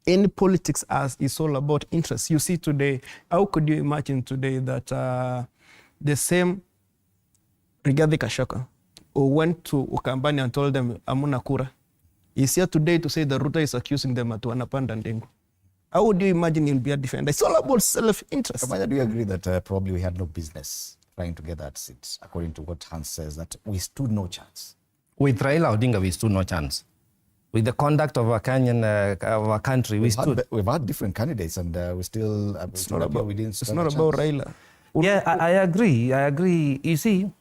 Any politics is all about interest. You see today, how could you imagine today that the same Rigathi Gachagua who went to Ukambani and told them, Amuna Kura, is here today to say that Ruto is accusing them at Wanapanda Ndengu. How would you imagine he'll be a defender? It's all about self-interest. Kamanya, do you agree that probably we had no business trying to get that seat, according to what Hans says, that we stood no chance? With Raila Odinga, we stood no chance. With the conduct of our country, we stood. We've had different candidates, and we still. It's not about Raila. Yeah, I agree. You see,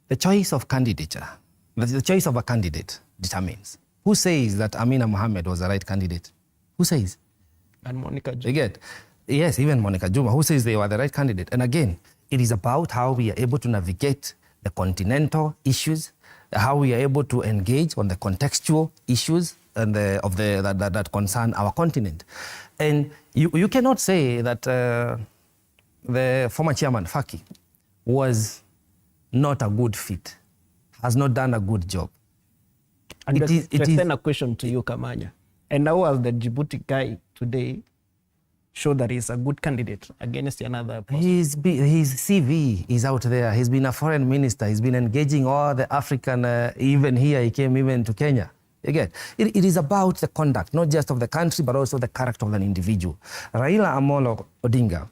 the choice of candidature, the choice of a candidate determines. Who says that Amina Mohammed was the right candidate? Who says? And Monica Juma. You get? Yes, even Monica Juma. Who says they were the right candidate? And again, it is about how we are able to navigate the continental issues, how we are able to engage on the contextual issues and that concern our continent. And you cannot say that the former chairman, Faki, was not a good fit, has not done a good job. And it is then a question to you, Kamanya. And how has the Djibouti guy today show that he's a good candidate against another person? His CV is out there. He's been a foreign minister. He's been engaging all the African, even here, he came even to Kenya. Again, it is about the conduct, not just of the country, but also the character of an individual. Raila Amolo Odinga,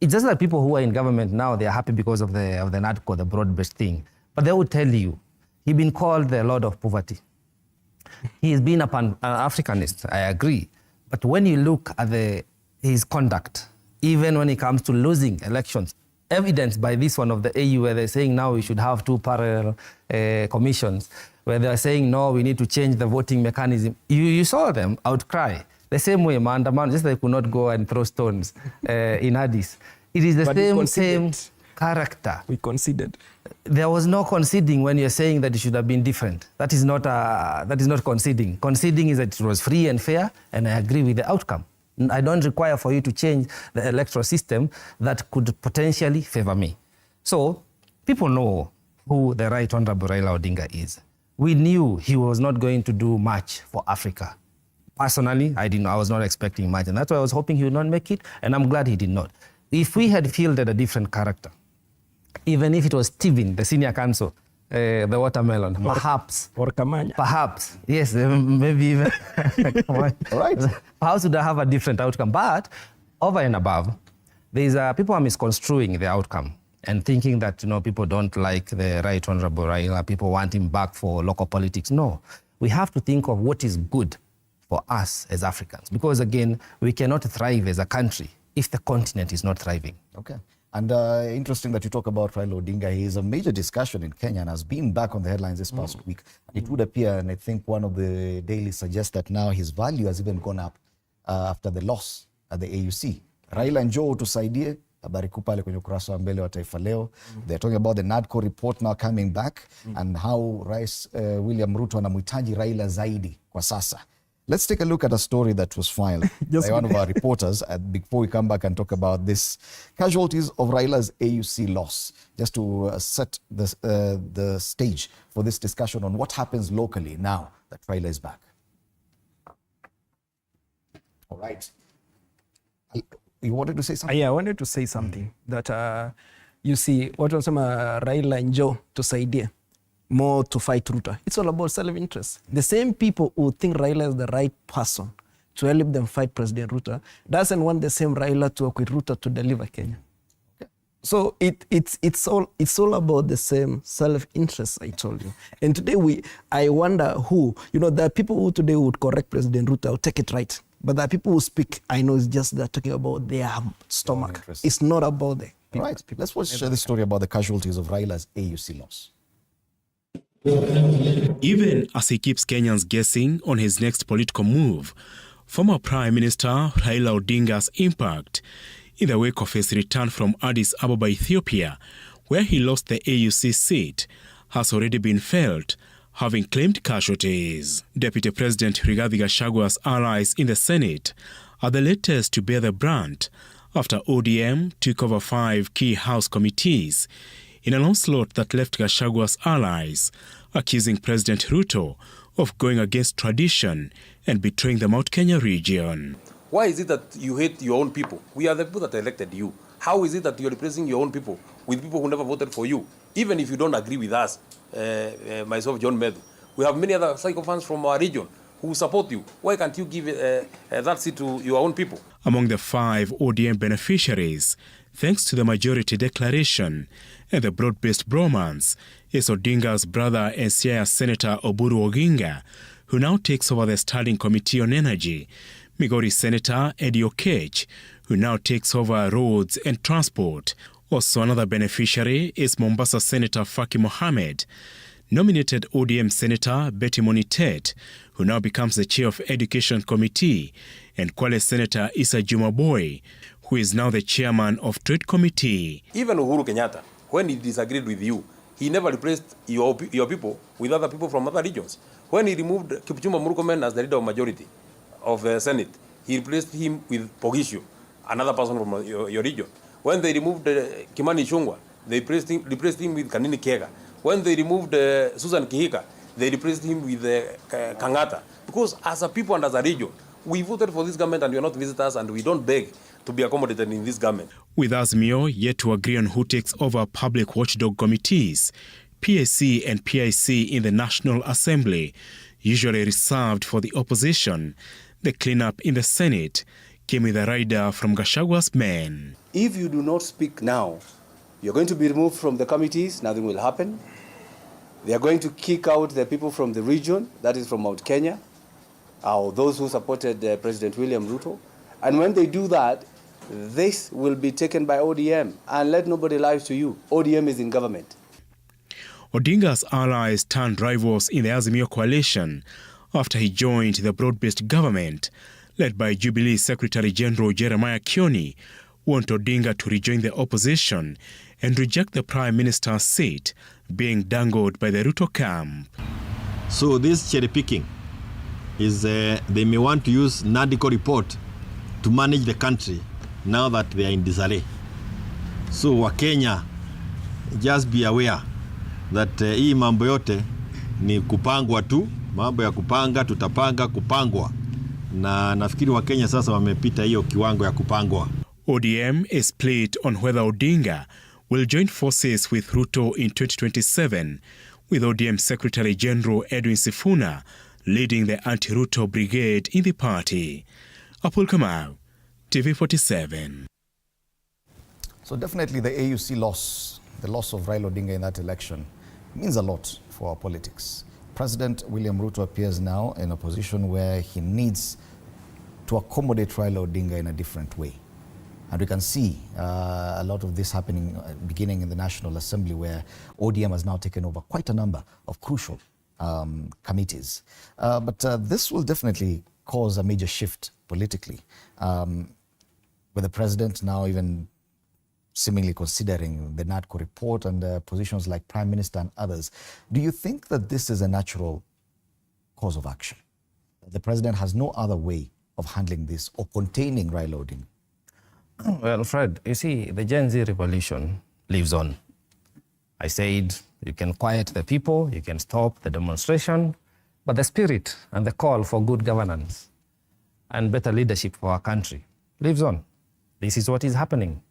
it's just that people who are in government now, they are happy because of the NADCO, the broad-based thing. But they would tell you, he's been called the Lord of Poverty. He's been an Africanist, I agree. But when you look at his conduct, even when it comes to losing elections, evidenced by this one of the AU, where they're saying now we should have 2 parallel commissions, where they're saying no, we need to change the voting mechanism. You saw them outcry. The same way, Mandaman, just they could not go and throw stones in Addis. It is the same character. We conceded. There was no conceding when you're saying that it should have been different. That is not conceding. Conceding is that it was free and fair, and I agree with the outcome. I don't require for you to change the electoral system that could potentially favor me. So people know who the Right Honorable Raila Odinga is. We knew he was not going to do much for Africa. Personally, I was not expecting much, and that's why I was hoping he would not make it, and I'm glad he did not. If we had fielded a different character, even if it was Steven, the senior counsel, the watermelon, perhaps. Or Kamanya. Perhaps, yes, maybe even. All right. Perhaps would have a different outcome. But over and above, people are misconstruing the outcome and thinking that people don't like the Right Honorable Raila, people want him back for local politics. No, we have to think of what is good for us as Africans. Because again, we cannot thrive as a country if the continent is not thriving. Okay. And interesting that you talk about Raila Odinga. He is a major discussion in Kenya and has been back on the headlines this past week. It would appear, and I think one of the dailies suggests that now his value has even gone up after the loss at the AUC. Raila njoo tusaidie, habari kuu pale kwenye ukurasa wa mbele wa Taifa Leo. They're talking about the NADCO report now coming back and how Rais William Ruto anamhitaji Raila zaidi kwa sasa. Let's take a look at a story that was filed by one of our reporters before we come back and talk about this. Casualties of Raila's AUC loss. Just to set the stage for this discussion on what happens locally now that Raila is back. All right. You wanted to say something? Yeah, I wanted to say something. That you see, what was Raila njoo tusaidie. More to fight Ruto. It's all about self-interest. The same people who think Raila is the right person to help them fight President Ruto doesn't want the same Raila to work with Ruto to deliver Kenya. Okay. So it's all about the same self-interest, I told you. And today I wonder who, there are people who today would correct President Ruto, I'll take it right. But there are people who speak, I know it's just they're talking about their stomach. It's not about the people. Right. Let's watch this story about the casualties of Raila's AUC loss. Even as he keeps Kenyans guessing on his next political move, former Prime Minister Raila Odinga's impact in the wake of his return from Addis Ababa, Ethiopia, where he lost the AUC seat, has already been felt, having claimed casualties. Deputy President Rigathi Gachagua's allies in the Senate are the latest to bear the brunt after ODM took over 5 key House committees in an onslaught that left Gachagua's allies accusing President Ruto of going against tradition and betraying the Mount Kenya region. Why is it that you hate your own people? We are the people that elected you. How is it that you're replacing your own people with people who never voted for you? Even if you don't agree with us, myself, John Medu, we have many other sycophants from our region who support you. Why can't you give that seat to your own people? Among the 5 ODM beneficiaries, thanks to the majority declaration and the broad-based bromance, is Odinga's brother and Siaya Senator Uhuru Oginga, who now takes over the Standing Committee on Energy, Migori Senator Eddie Okech, who now takes over Roads and Transport. Also another beneficiary is Mombasa Senator Faki Mohammed, nominated ODM Senator Betty Monitet, who now becomes the chair of Education Committee, and Kwale Senator Issa Jumaboy, who is now the chairman of Trade Committee. Even Uhuru Kenyatta, when he disagreed with you, he never replaced your people with other people from other regions. When he removed Kipchumba Murkomen as the leader of majority of the Senate, he replaced him with Pogisho, another person from your region. When they removed Kimani Ichung'wah, they replaced him with Kanini Kega. When they removed Susan Kihika, they replaced him with Kangata. Because as a people and as a region, we voted for this government and we are not visitors and we don't beg to be accommodated in this government. With Azimio yet to agree on who takes over public watchdog committees, PAC and PIC in the National Assembly, usually reserved for the opposition, the cleanup in the Senate came with a rider from Gachagua's men. If you do not speak now, you're going to be removed from the committees, nothing will happen. They are going to kick out the people from the region, that is from Mount Kenya, or those who supported President William Ruto. And when they do that, this will be taken by ODM. And let nobody lie to you. ODM is in government. Odinga's allies turned rivals in the Azimio coalition after he joined the broad-based government led by Jubilee Secretary General Jeremiah Kioni, who want Odinga to rejoin the opposition and reject the Prime Minister's seat being dangled by the Ruto camp. So this cherry picking is they may want to use NADCO report to manage the country now that they are in disarray. So Wakenya, just be aware that hii mambo yote ni kupangwa tu, mambo ya kupanga, tutapanga kupangwa. Na nafikiri Wakenya sasa wamepita hiyo kiwango ya kupangwa. ODM is split on whether Odinga will join forces with Ruto in 2027, with ODM Secretary General Edwin Sifuna leading the anti-Ruto brigade in the party. Apul Kamau, TV47. So definitely the AUC loss, the loss of Raila Odinga in that election, means a lot for our politics. President William Ruto appears now in a position where he needs to accommodate Raila Odinga in a different way. And we can see a lot of this happening beginning in the National Assembly, where ODM has now taken over quite a number of crucial committees. But this will definitely cause a major shift politically, with the president now even seemingly considering the NADCO report and positions like Prime Minister and others. Do you think that this is a natural course of action? The president has no other way of handling this or containing Raila Odinga? Well, Fred, you see, the Gen Z revolution lives on. I said you can quiet the people, you can stop the demonstration, but the spirit and the call for good governance and better leadership for our country lives on. This is what is happening.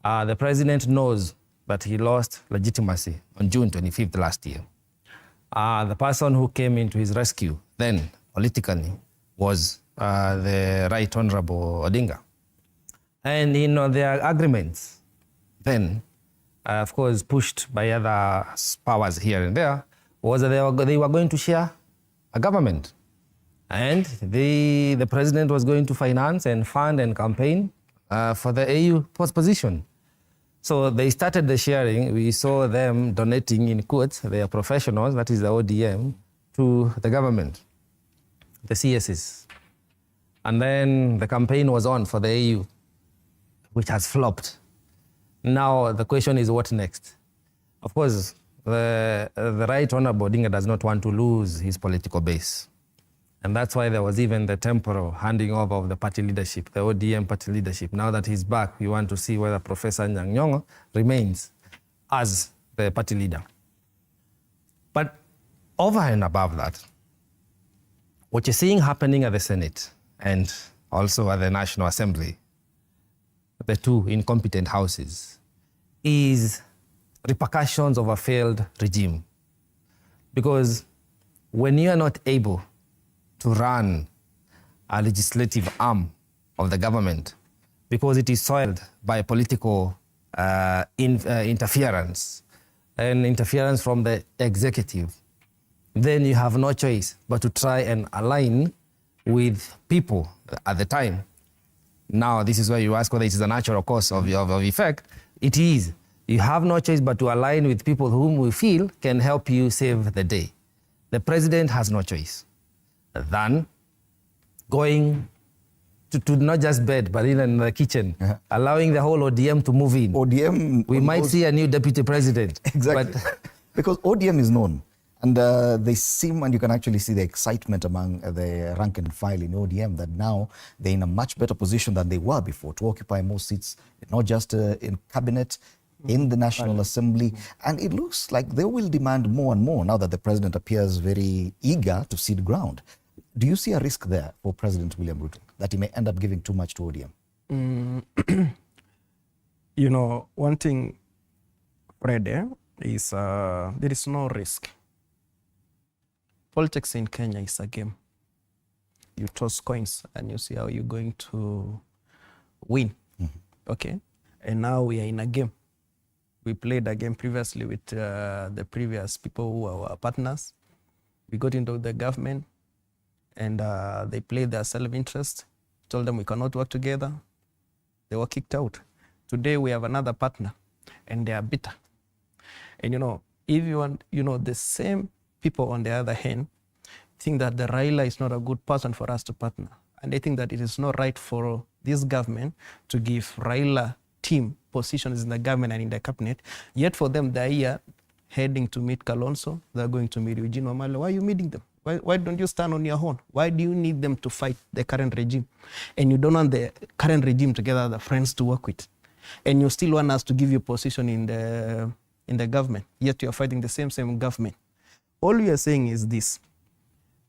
The president knows that he lost legitimacy on June 25th last year. The person who came into his rescue then, politically, was the Right Honorable Odinga. And in their agreements, then, of course, pushed by other powers here and there, was that they were going to share a government. And the president was going to finance and fund and campaign for the AU position. So they started the sharing. We saw them donating, in quotes, their professionals, that is the ODM, to the government, the CSs. And then the campaign was on for the AU which has flopped. Now the question is, what next? Of course, the Right Honorable Odinga does not want to lose his political base. And that's why there was even the temporal handing over of the party leadership, the ODM party leadership. Now that he's back, we want to see whether Professor Anyang' Nyong'o remains as the party leader. But over and above that, what you're seeing happening at the Senate and also at the National Assembly, the two incompetent houses, is repercussions of a failed regime. Because when you are not able to run a legislative arm of the government because it is soiled by political interference and interference from the executive, then you have no choice but to try and align with people at the time. Now, this is where you ask whether it is a natural cause of effect. It is. You have no choice but to align with people whom we feel can help you save the day. The president has no choice than going to not just bed, but even in the kitchen, allowing the whole ODM to move in. ODM... We might see a new deputy president. Exactly. Because ODM is known. And they seem, and you can actually see the excitement among the rank and file in ODM, that now they're in a much better position than they were before to occupy more seats, not just in cabinet, in the National Assembly. And it looks like they will demand more and more now that the president appears very eager to cede ground. Do you see a risk there for President William Ruto, that he may end up giving too much to ODM? You know, one thing, Fred, is there is no risk. Politics in Kenya is a game. You toss coins and you see how you're going to win. Okay? And now we are in a game. We played a game previously with the previous people who were our partners. We got into the government and they played their self-interest, told them we cannot work together. They were kicked out. Today we have another partner and they are bitter. And you know, if you want, you know, the same people on the other hand think that the Raila is not a good person for us to partner. And they think that it is not right for this government to give Raila team positions in the government and in the cabinet. Yet for them, they're here heading to meet Kalonzo. They're going to meet Eugene Wamalwa. Why are you meeting them? Why don't you stand on your own? Why do you need them to fight the current regime? And you don't want the current regime to gather the friends to work with. And you still want us to give you position in the government. Yet you're fighting the same government. All we are saying is this.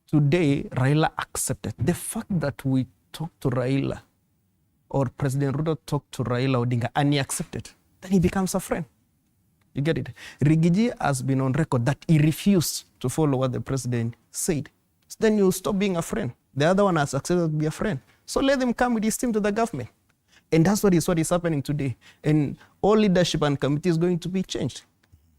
Today, Raila accepted. The fact that we talked to Raila, or President Ruto talked to Raila Odinga, and he accepted, then he becomes a friend. You get it? Rigiji has been on record that he refused to follow what the president said. So then you stop being a friend. The other one has accepted to be a friend. So let them come with his team to the government. And that's what is happening today. And all leadership and committee is going to be changed.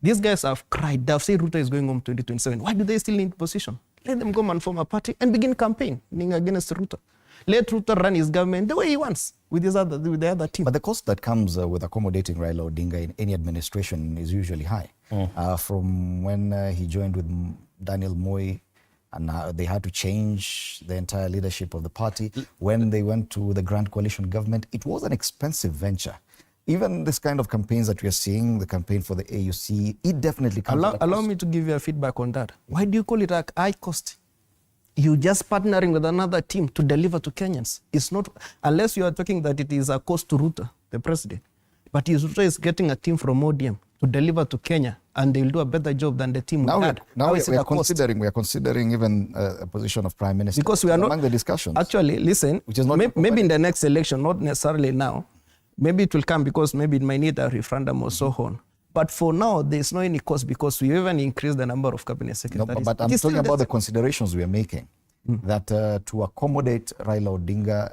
These guys have cried. They've said Ruto is going home 2027. Why do they still need position? Let them go and form a party and begin campaigning against Ruto. Let Ruto run his government the way he wants with the other team. But the cost that comes with accommodating Raila Odinga in any administration is usually high. From when he joined with Daniel Moi, and they had to change the entire leadership of the party. When they went to the Grand Coalition government, it was an expensive venture. Even this kind of campaigns that we are seeing, the campaign for the AUC, it definitely comes at a cost. Allow me to give you a feedback on that. Why do you call it a high cost? You just partnering with another team to deliver to Kenyans. It's not, unless you are talking that it is a cost to Ruto, the president. But Ruto is getting a team from ODM to deliver to Kenya, and they'll do a better job than the team we had. Now we are considering even a position of prime minister. Because we are not among the discussions. Actually, listen, which is not maybe in the next election, not necessarily now. Maybe it will come because maybe it might need a referendum or so on. But for now, there's no any cost because we even increased the number of cabinet secretaries. No, but I'm talking about the considerations we are making. That to accommodate Raila Odinga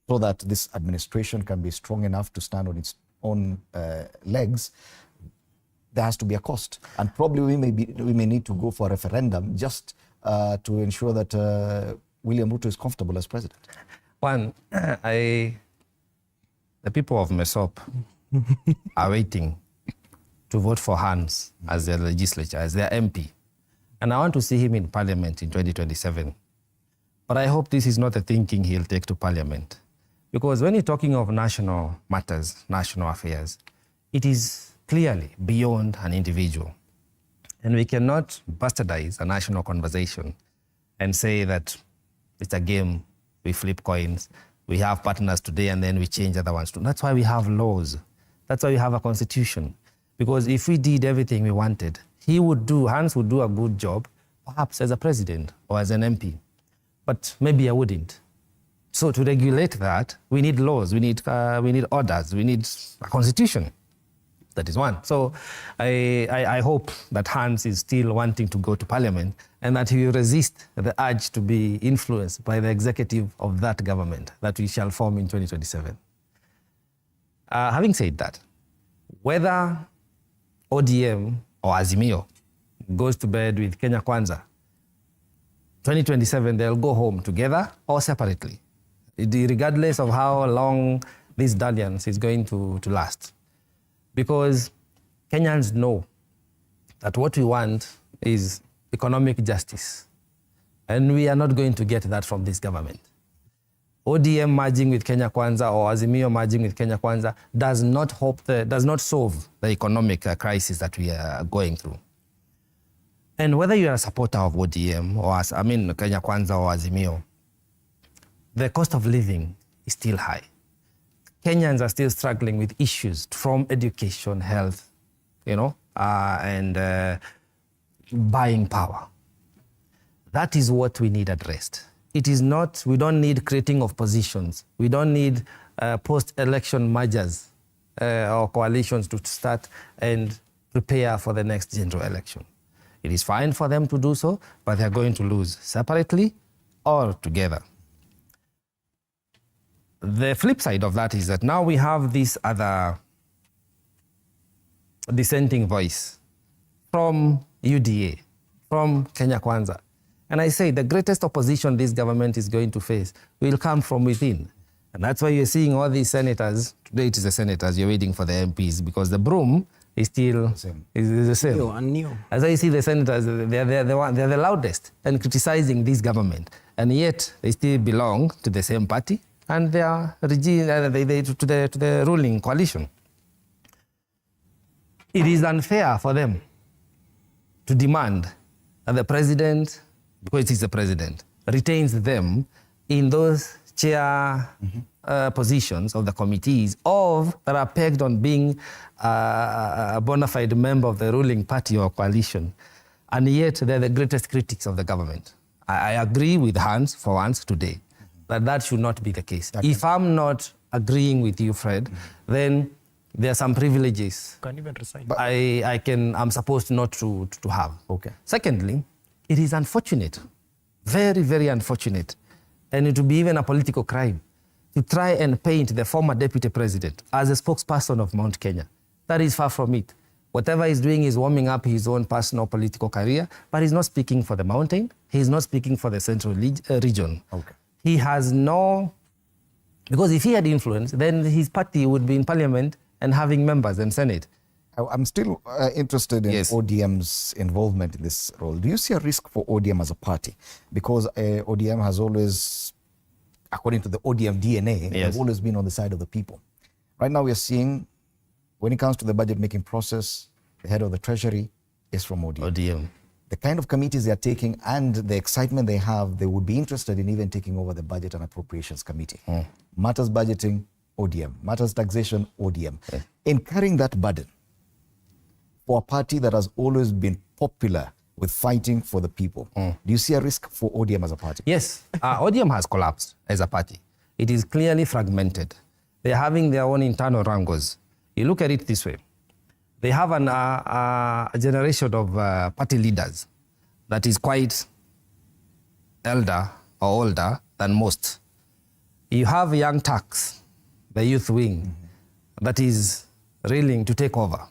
so that this administration can be strong enough to stand on its own legs, there has to be a cost. And probably we may need to go for a referendum just to ensure that William Ruto is comfortable as president. One, the people of Mesop are waiting to vote for Hans as their legislature, as their MP. And I want to see him in parliament in 2027. But I hope this is not the thinking he'll take to parliament. Because when you're talking of national matters, national affairs, it is clearly beyond an individual. And we cannot bastardize a national conversation and say that it's a game, we flip coins, we have partners today and then we change other ones too. That's why we have laws. That's why we have a constitution. Because if we did everything we wanted, Hans would do a good job, perhaps as a president or as an MP. But maybe I wouldn't. So to regulate that, we need laws, we need orders, we need a constitution. That is one. So I hope that Hans is still wanting to go to parliament and that he will resist the urge to be influenced by the executive of that government that we shall form in 2027. Having said that, whether ODM or Azimio goes to bed with Kenya Kwanza, 2027 they'll go home together or separately, regardless of how long this dalliance is going to last. Because Kenyans know that what we want is economic justice. And we are not going to get that from this government. ODM merging with Kenya Kwanza or Azimio merging with Kenya Kwanza does not solve the economic crisis that we are going through. And whether you are a supporter of ODM or Kenya Kwanza or Azimio, the cost of living is still high. Kenyans are still struggling with issues from education, health, and buying power. That is what we need addressed. It is not, we don't need creating of positions. We don't need post-election mergers or coalitions to start and prepare for the next general election. It is fine for them to do so, but they're going to lose separately or together. The flip side of that is that now we have this other dissenting voice from UDA, from Kenya Kwanza. And I say the greatest opposition this government is going to face will come from within. And that's why you're seeing all these senators, today it is the senators, you're waiting for the MPs, because the broom is still the same. As I see the senators, they're the loudest and criticizing this government. And yet they still belong to the same party. And they are to the ruling coalition. It is unfair for them to demand that the president, because he's the president, retains them in those chair positions of the committees that are pegged on being a bona fide member of the ruling party or coalition. And yet they're the greatest critics of the government. I agree with Hans for once today. That should not be the case. Okay. If I'm not agreeing with you, Fred, then there are some privileges I'm supposed not to have. Okay. Secondly, it is unfortunate, very, very unfortunate, and it would be even a political crime to try and paint the former deputy president as a spokesperson of Mount Kenya. That is far from it. Whatever he's doing is warming up his own personal political career, but he's not speaking for the mountain. He's not speaking for the central region. Okay. He has because if he had influence, then his party would be in parliament and having members and Senate. I'm still interested in ODM's involvement in this role. Do you see a risk for ODM as a party? Because ODM has always, according to the ODM DNA, they've always been on the side of the people. Right now we are seeing, when it comes to the budget-making process, the head of the treasury is from ODM. The kind of committees they are taking and the excitement they have, they would be interested in even taking over the Budget and Appropriations Committee. Matters budgeting, ODM. Matters taxation, ODM. In carrying that burden for a party that has always been popular with fighting for the people, do you see a risk for ODM as a party? Yes. ODM has collapsed as a party. It is clearly fragmented. They're having their own internal wrangles. You look at it this way. They have a generation of party leaders that is quite elder or older than most. You have Young Turks, the youth wing, that is willing to take over.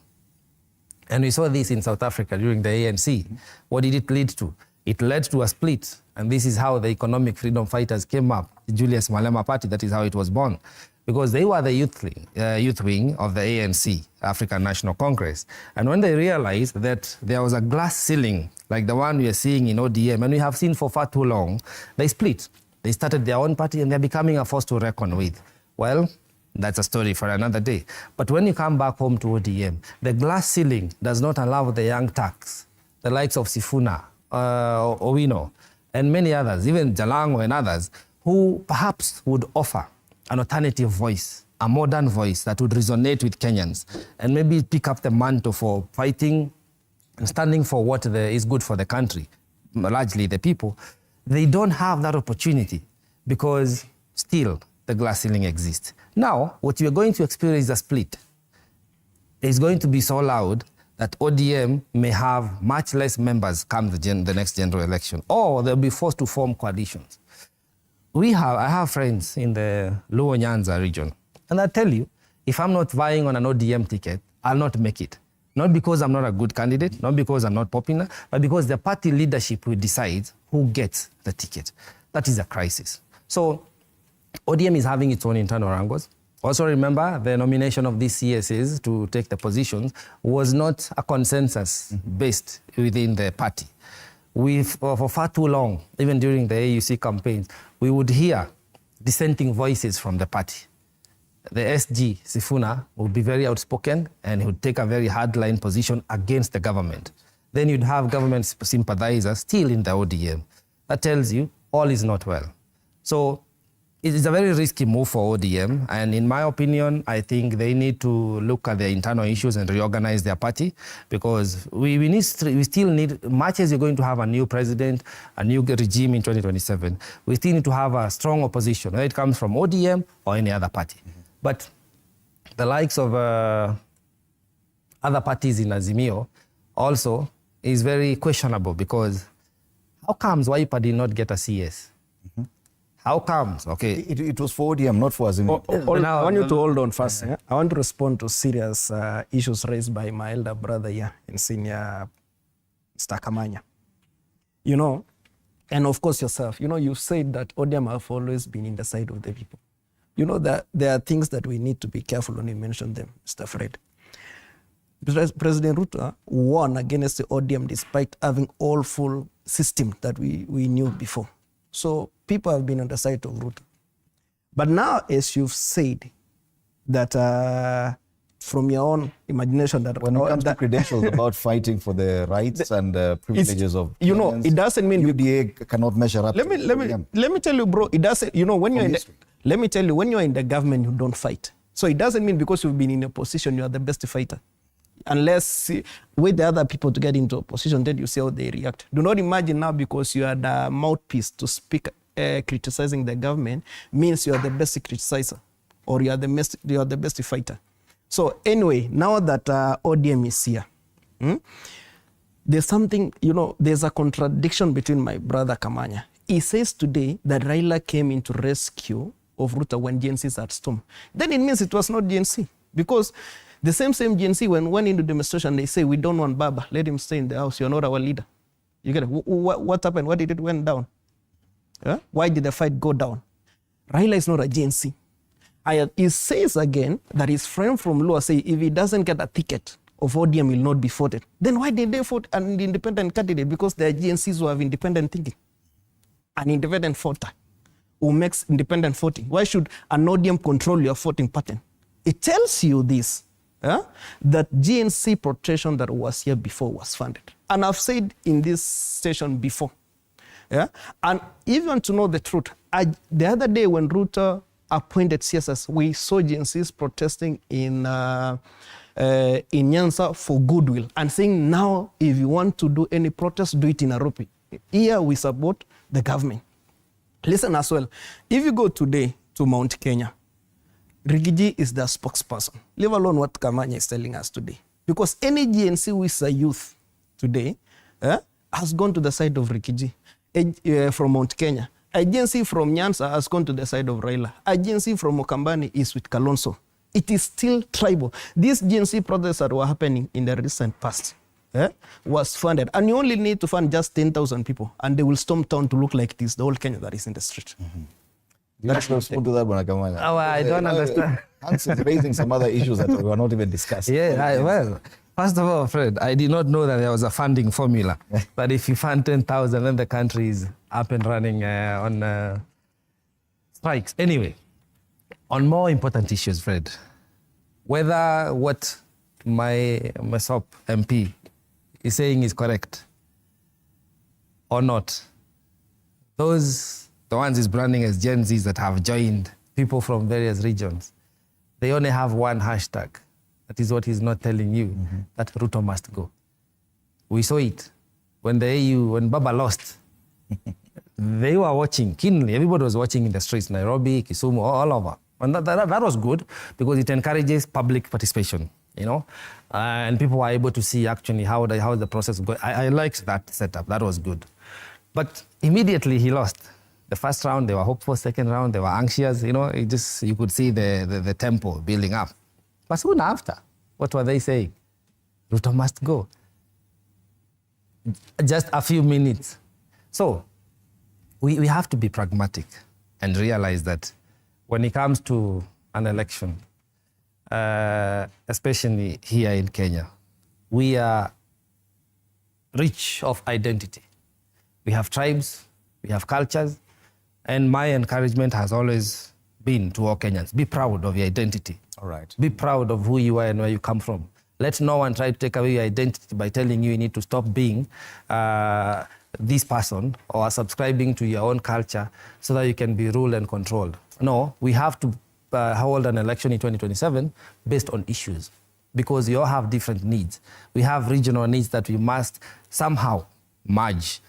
And we saw this in South Africa during the ANC. What did it lead to? It led to a split. And this is how the economic freedom fighters came up. The Julius Malema party, that is how it was born. Because they were the youth wing of the ANC, African National Congress. And when they realized that there was a glass ceiling, like the one we are seeing in ODM, and we have seen for far too long, they split. They started their own party and they're becoming a force to reckon with. well, that's a story for another day. But when you come back home to ODM, the glass ceiling does not allow the young Turks, the likes of Sifuna, Owino, and many others, even Jalango and others, who perhaps would offer an alternative voice, a modern voice that would resonate with Kenyans, and maybe pick up the mantle for fighting and standing for what is good for the country, largely the people. They don't have that opportunity because still the glass ceiling exists. Now, what you're going to experience is a split. It's going to be so loud that ODM may have much less members come the next general election, or they'll be forced to form coalitions. I have friends in the Luo Nyanza region, and I tell you, if I'm not vying on an ODM ticket, I'll not make it. Not because I'm not a good candidate, not because I'm not popular, but because the party leadership will decide who gets the ticket. That is a crisis. So ODM is having its own internal wrangles. Also remember, the nomination of these CSAs to take the positions was not a consensus based within the party. For far too long, even during the AUC campaigns, we would hear dissenting voices from the party. The SG, Sifuna, would be very outspoken and he would take a very hardline position against the government. Then you'd have government sympathizers still in the ODM. That tells you all is not well. So it is a very risky move for ODM, and in my opinion, I think they need to look at their internal issues and reorganize their party, because we still need, much as you're going to have a new president, a new regime in 2027, we still need to have a strong opposition, whether it comes from ODM or any other party. But the likes of other parties in Azimio also is very questionable, because how comes Wiper did not get a CS? How comes? Okay. It was for ODM, not for Azimio. I want you to hold on first. Yeah? I want to respond to serious issues raised by my elder brother here and senior Mr. Kamanya. You know, and of course yourself, you know, you said that ODM have always been in the side of the people. You know that there are things that we need to be careful when we mention them, Mr. Fred. President Ruto won against the ODM despite having all full system that we knew before. So people have been on the side of Ruto. But now, as you've said, that from your own imagination, that when it comes to credentials about fighting for the rights and privileges of Kenyans, you know, it doesn't mean UDA cannot measure up. Let me tell you, bro. It doesn't. You know, when you're let me tell you, when you're in the government, you don't fight. So it doesn't mean because you've been in a position you are the best fighter. Unless with the other people to get into a position, then you see how they react. Do not imagine now because you are the mouthpiece to speak criticizing the government means you are the best criticizer or you are the best fighter. So anyway, now that ODM is here, there's something, you know, there's a contradiction between my brother Kamanya. He says today that Raila came into rescue of Ruto when GNCs had stormed. Then it means it was not GNC, because the same GNC when went into demonstration, they say, we don't want Baba, let him stay in the house, you're not our leader. You get it? What happened? Why did it went down? Why did the fight go down? Raila is not a GNC. He says again that his friend from Lua say if he doesn't get a ticket of ODM will not be voted. Then why did they vote an independent candidate? Because they are GNCs who have independent thinking. An independent voter who makes independent voting. Why should an ODM control your voting pattern? It tells you this, that GNC protection that was here before was funded. And I've said in this station before, and even to know the truth, the other day when Ruto appointed CSS, we saw GNCs protesting in Nyanza for goodwill and saying, now if you want to do any protest, do it in Nairobi. Here we support the government. Listen as well, if you go today to Mount Kenya, Rigiji is the spokesperson, leave alone what Kamanya is telling us today. Because any GNC who is a youth today has gone to the side of Rigiji from Mount Kenya. A GNC from Nyanza has gone to the side of Raila. A GNC from Mokambani is with Kalonzo. It is still tribal. These GNC protests that were happening in the recent past was funded. And you only need to fund just 10,000 people, and they will storm town to look like this, the whole Kenya that is in the street. Let's respond to that, Kamanya. Oh, I don't understand. Hans is raising some other issues that we were not even discussing. Well, first of all, Fred, I did not know that there was a funding formula. But if you fund 10,000, then the country is up and running on strikes. Anyway, On more important issues, Fred, whether what my SOP MP is saying is correct or not, the ones he's branding as Gen Zs that have joined people from various regions, they only have one hashtag. That is what he's not telling you, that Ruto must go. We saw it when when Baba lost. They were watching keenly. Everybody was watching in the streets, Nairobi, Kisumu, all over. And that was good because it encourages public participation, and people were able to see actually how the process goes. I liked that setup. That was good. But immediately he lost. The first round, they were hopeful. Second round, they were anxious. You could see the tempo building up. But soon after, what were they saying? Ruto must go. Just a few minutes. So we have to be pragmatic and realize that when it comes to an election, especially here in Kenya, we are rich of identity. We have tribes, we have cultures, and my encouragement has always been to all Kenyans, be proud of your identity. All right. Be proud of who you are and where you come from. Let no one try to take away your identity by telling you need to stop being this person or subscribing to your own culture so that you can be ruled and controlled. No, we have to hold an election in 2027 based on issues because you all have different needs. We have regional needs that we must somehow merge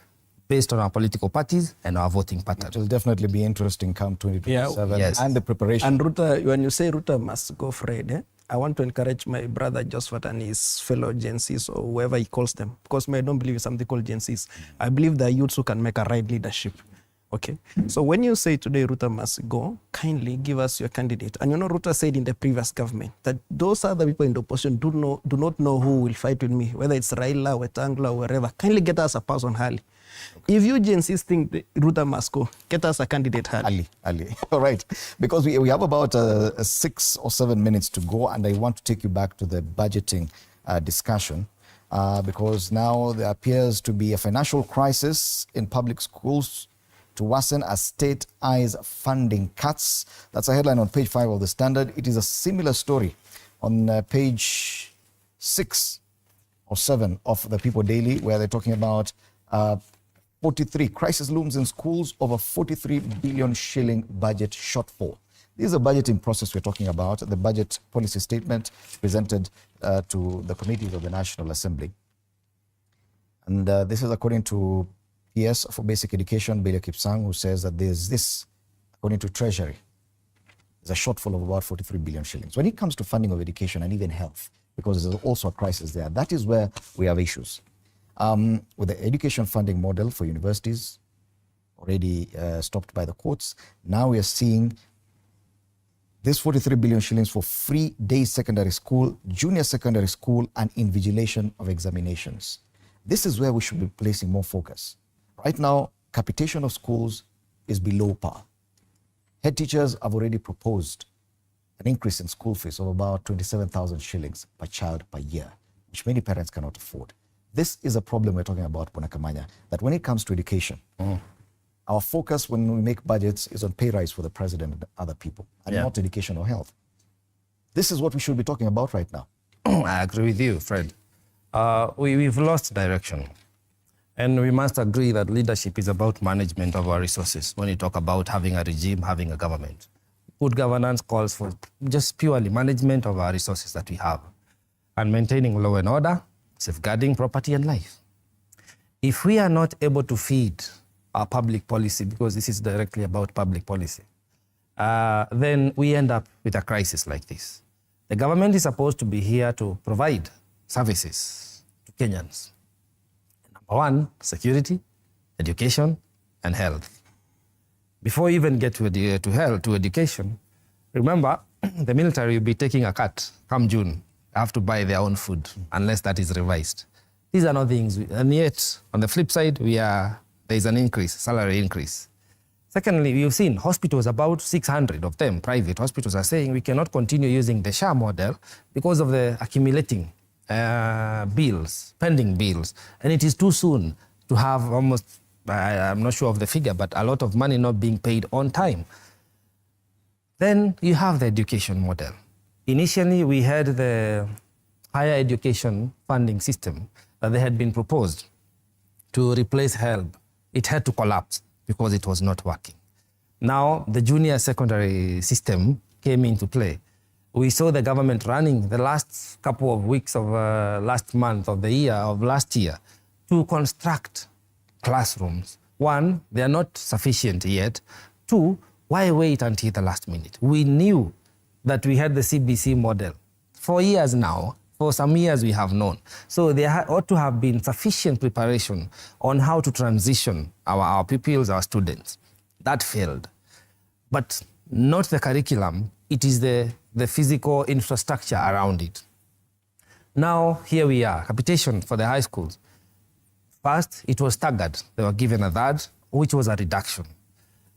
based on our political parties and our voting pattern. It will definitely be interesting come 2027 yes. and the preparation. And Ruto, when you say Ruto must go, Fred, I want to encourage my brother Josephat and his fellow Gen Zs or whoever he calls them, because I don't believe in something called Gen Zs. I believe they are youths who can make a right leadership. Okay, so when you say today Ruto must go, kindly give us your candidate. And Ruto said in the previous government that those other people in the opposition do not know who will fight with me, whether it's Raila, Wetangula, or wherever. Kindly get us a person, Hali. Okay. If you Gen Zs think Ruto must go, get us a candidate, Hali. Ali. All right, because we have about 6 or 7 minutes to go, and I want to take you back to the budgeting discussion. Because now there appears to be a financial crisis in public schools to worsen as state eyes funding cuts. That's a headline on page 5 of the Standard. It is a similar story on page 6 or 7 of the People Daily, where they're talking about 43 crisis looms in schools, over 43 billion shilling budget shortfall. This is a budgeting process we're talking about, the budget policy statement presented to the committees of the National Assembly. And this is according to PS for Basic Education, Belia Kipsang, who says that there's this, according to Treasury, there's a shortfall of about 43 billion shillings. When it comes to funding of education and even health, because there's also a crisis there, that is where we have issues. With the education funding model for universities already stopped by the courts, now we are seeing this 43 billion shillings for free day secondary school, junior secondary school, and invigilation of examinations. This is where we should be placing more focus. Right now, capitation of schools is below par. Head teachers have already proposed an increase in school fees of about 27,000 shillings per child per year, which many parents cannot afford. This is a problem we're talking about, Bonakamanya, that when it comes to education, our focus when we make budgets is on pay rise for the president and other people, and not education or health. This is what we should be talking about right now. I agree with you, Fred. We've lost direction. And we must agree that leadership is about management of our resources when you talk about having a regime, having a government. Good governance calls for just purely management of our resources that we have and maintaining law and order, safeguarding property and life. If we are not able to feed our public policy, because this is directly about public policy, then we end up with a crisis like this. The government is supposed to be here to provide services to Kenyans. Number one, security, education, and health. Before we even get to education, remember, the military will be taking a cut come June. They have to buy their own food unless that is revised. These are not things, and yet, on the flip side, there is an increase, salary increase. Secondly, we've seen hospitals, about 600 of them, private hospitals, are saying we cannot continue using the SHA model because of the accumulating bills, pending bills. And it is too soon to have almost, I'm not sure of the figure, but a lot of money not being paid on time. Then you have the education model. Initially, we had the higher education funding system that they had been proposed to replace HELB. It had to collapse because it was not working. Now, the junior secondary system came into play. We saw the government running the last couple of weeks of last month of the year, of last year, to construct classrooms. One, they are not sufficient yet. Two, why wait until the last minute? We knew that we had the CBC model for years now. For some years we have known. So there ought to have been sufficient preparation on how to transition our pupils, our students. That failed. But not the curriculum, it is the physical infrastructure around it. Now, here we are, capitation for the high schools. First, it was staggered. They were given a third, which was a reduction.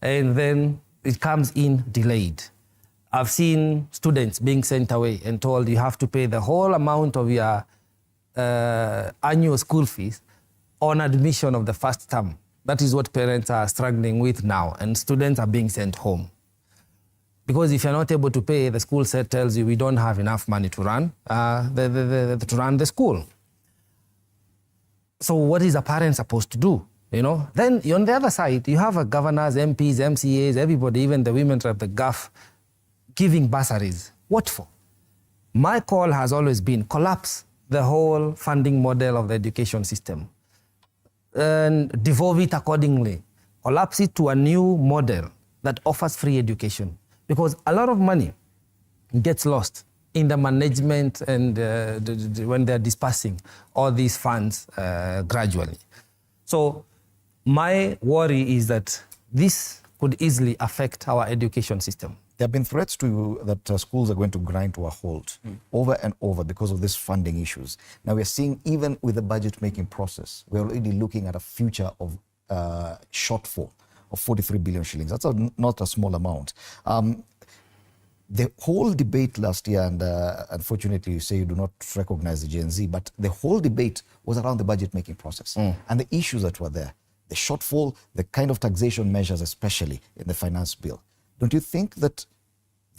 And then it comes in delayed. I've seen students being sent away and told you have to pay the whole amount of your annual school fees on admission of the first term. That is what parents are struggling with now, and students are being sent home. Because if you're not able to pay, the school set tells you we don't have enough money to run the school. So what is a parent supposed to do? You know? Then on the other side, you have governors, MPs, MCAs, everybody, even the women rep, the GAF, giving bursaries. What for? My call has always been collapse the whole funding model of the education system and devolve it accordingly. Collapse it to a new model that offers free education. Because a lot of money gets lost in the management and when they're dispersing all these funds gradually. So my worry is that this could easily affect our education system. There have been threats that schools are going to grind to a halt over and over because of these funding issues. Now we're seeing, even with the budget-making process, we're already looking at a future of shortfall of 43 billion shillings. That's not a small amount. The whole debate last year, and unfortunately you say you do not recognize the Gen Z, but the whole debate was around the budget-making process and the issues that were there. The shortfall, the kind of taxation measures, especially in the finance bill. Don't you think that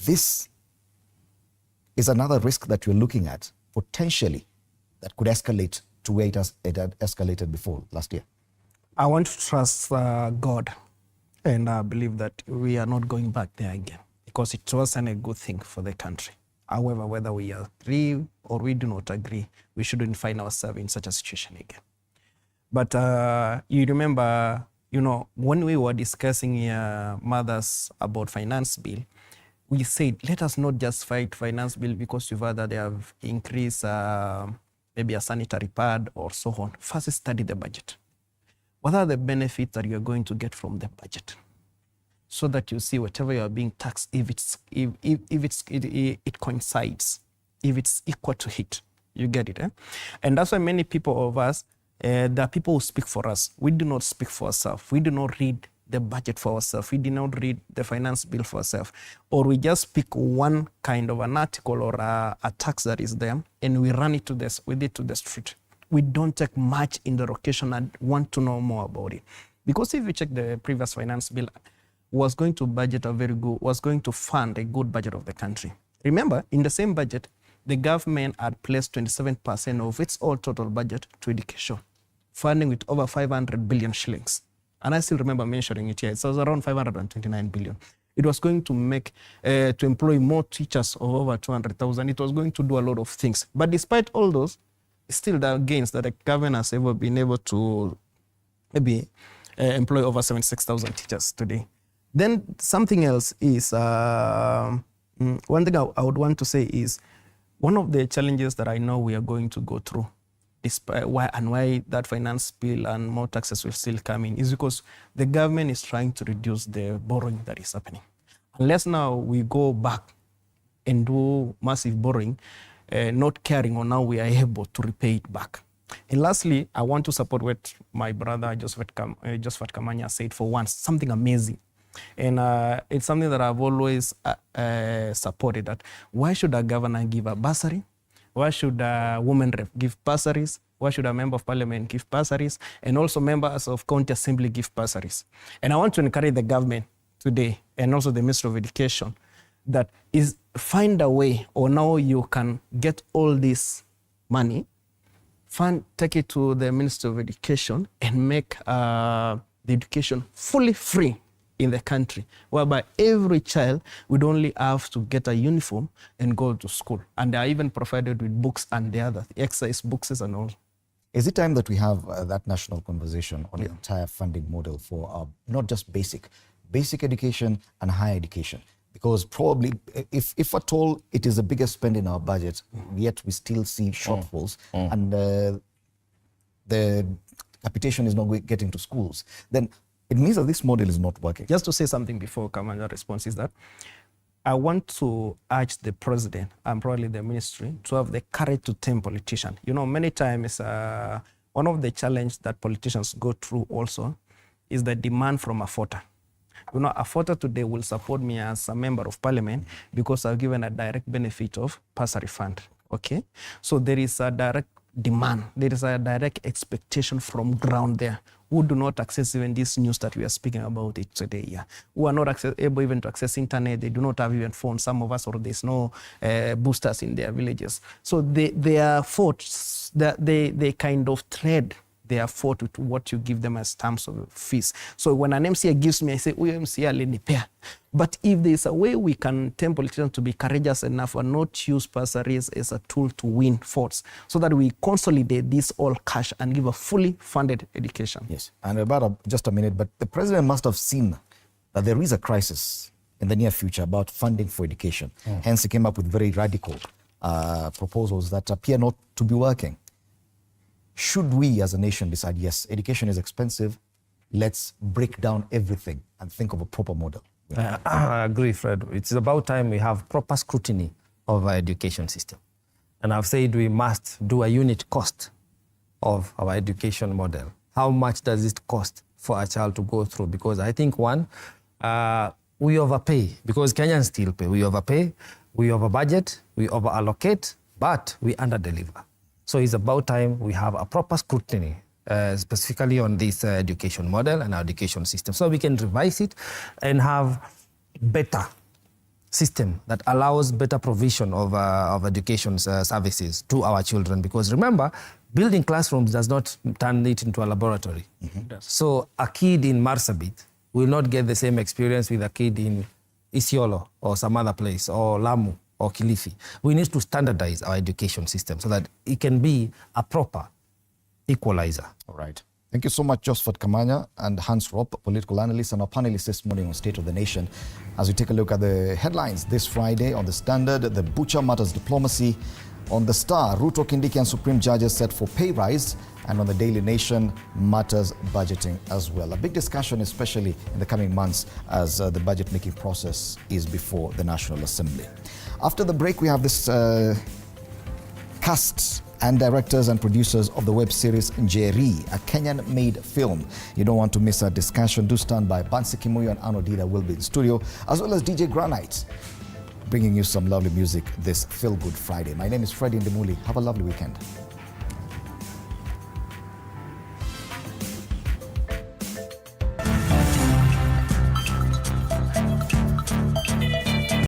this is another risk that you're looking at, potentially, that could escalate to where it had escalated before last year? I want to trust God, and I believe that we are not going back there again, because it wasn't a good thing for the country. However, whether we agree or we do not agree, we shouldn't find ourselves in such a situation again. But you remember, you know, when we were discussing mothers about finance bill, we said, let us not just fight finance bill because you've heard that they have increased maybe a sanitary pad or so on. First, study the budget. What are the benefits that you're going to get from the budget? So that you see whatever you are being taxed, if it coincides, if it's equal to it, you get it. And that's why many people of us, there are people who speak for us. We do not speak for ourselves. We do not read the budget for ourselves. We do not read the finance bill for ourselves. Or we just pick one kind of an article or a tax that is there and we run it with it to the street. We don't take much in the location and want to know more about it. Because if you check the previous finance bill, was going to fund a good budget of the country. Remember, in the same budget, the government had placed 27% of its all total budget to education, funding with over 500 billion shillings. And I still remember mentioning it here. It was around 529 billion. It was going to make, to employ more teachers of over 200,000. It was going to do a lot of things. But despite all those, still the gains that the government has ever been able to maybe employ over 76,000 teachers today. Then something else is, one thing I would want to say is, one of the challenges that I know we are going to go through, why that finance bill and more taxes will still come in, is because the government is trying to reduce the borrowing that is happening. Unless now we go back and do massive borrowing, not caring on how we are able to repay it back. And lastly, I want to support what my brother Josephat Kamanya said for once, something amazing. And it's something that I've always supported, that why should a governor give a bursary? Why should a woman rep give bursaries? Why should a member of parliament give bursaries? And also members of county assembly give bursaries. And I want to encourage the government today, and also the Minister of Education, that is find a way, or now you can get all this money, take it to the Ministry of Education and make the education fully free in the country, whereby every child would only have to get a uniform and go to school. And they are even provided with books and the other exercise books and all. Is it time that we have that national conversation on the entire funding model for not just basic education and higher education? Because probably, if at all, it is the biggest spend in our budget, yet we still see shortfalls, and the capitation is not getting to schools, then it means that this model is not working. Just to say something before Kamanja responds is that I want to urge the president and probably the ministry to have the courage to tame politicians. You know, many times one of the challenges that politicians go through also is the demand from a voter. You know, a voter today will support me as a member of parliament because I've given a direct benefit of bursary fund, okay? So there is a direct demand, there is a direct expectation from ground there, who do not access even this news that we are speaking about it today, who are not able even to access internet, they do not have even phones, some of us, or there's no boosters in their villages. So they are forced, they kind of trade their fought with what you give them as terms of fees. So when an MCA gives me, I say, oh, MCA, let me pay. But if there's a way we can tell politicians to be courageous enough and not use bursaries as a tool to win votes, so that we consolidate this all cash and give a fully funded education. Yes, and about just a minute, but the president must have seen that there is a crisis in the near future about funding for education. Hence, he came up with very radical proposals that appear not to be working. Should we as a nation decide, yes, education is expensive, let's break down everything and think of a proper model? I agree, Fred. It's about time we have proper scrutiny of our education system. And I've said we must do a unit cost of our education model. How much does it cost for a child to go through? Because I think, one, we overpay, because Kenyans still pay. We overpay, we over-budget, we over-allocate, but we under-deliver. So it's about time we have a proper scrutiny, specifically on this education model and our education system, so we can revise it and have better system that allows better provision of education services to our children. Because remember, building classrooms does not turn it into a laboratory. So a kid in Marsabit will not get the same experience with a kid in Isiolo or some other place, or Lamu or Kilifi. We need to standardize our education system so that it can be a proper equalizer. All right. Thank you so much, Josephat Kamanya and Hans Ropp, political analyst, and our panelists this morning on State of the Nation. As we take a look at the headlines this Friday on The Standard, the Butcher matters diplomacy. On The Star, Ruto, Kindiki and Supreme judges set for pay rise. And on the Daily Nation, matters budgeting as well. A big discussion, especially in the coming months, as the budget-making process is before the National Assembly. After the break, we have this cast and directors and producers of the web series Njeri, a Kenyan-made film. You don't want to miss our discussion. Do stand by. Bansi Kimuyo and Ano Dida will be in studio, as well as DJ Granite, bringing you some lovely music this Feel Good Friday. My name is Freddie Ndimuli. Have a lovely weekend.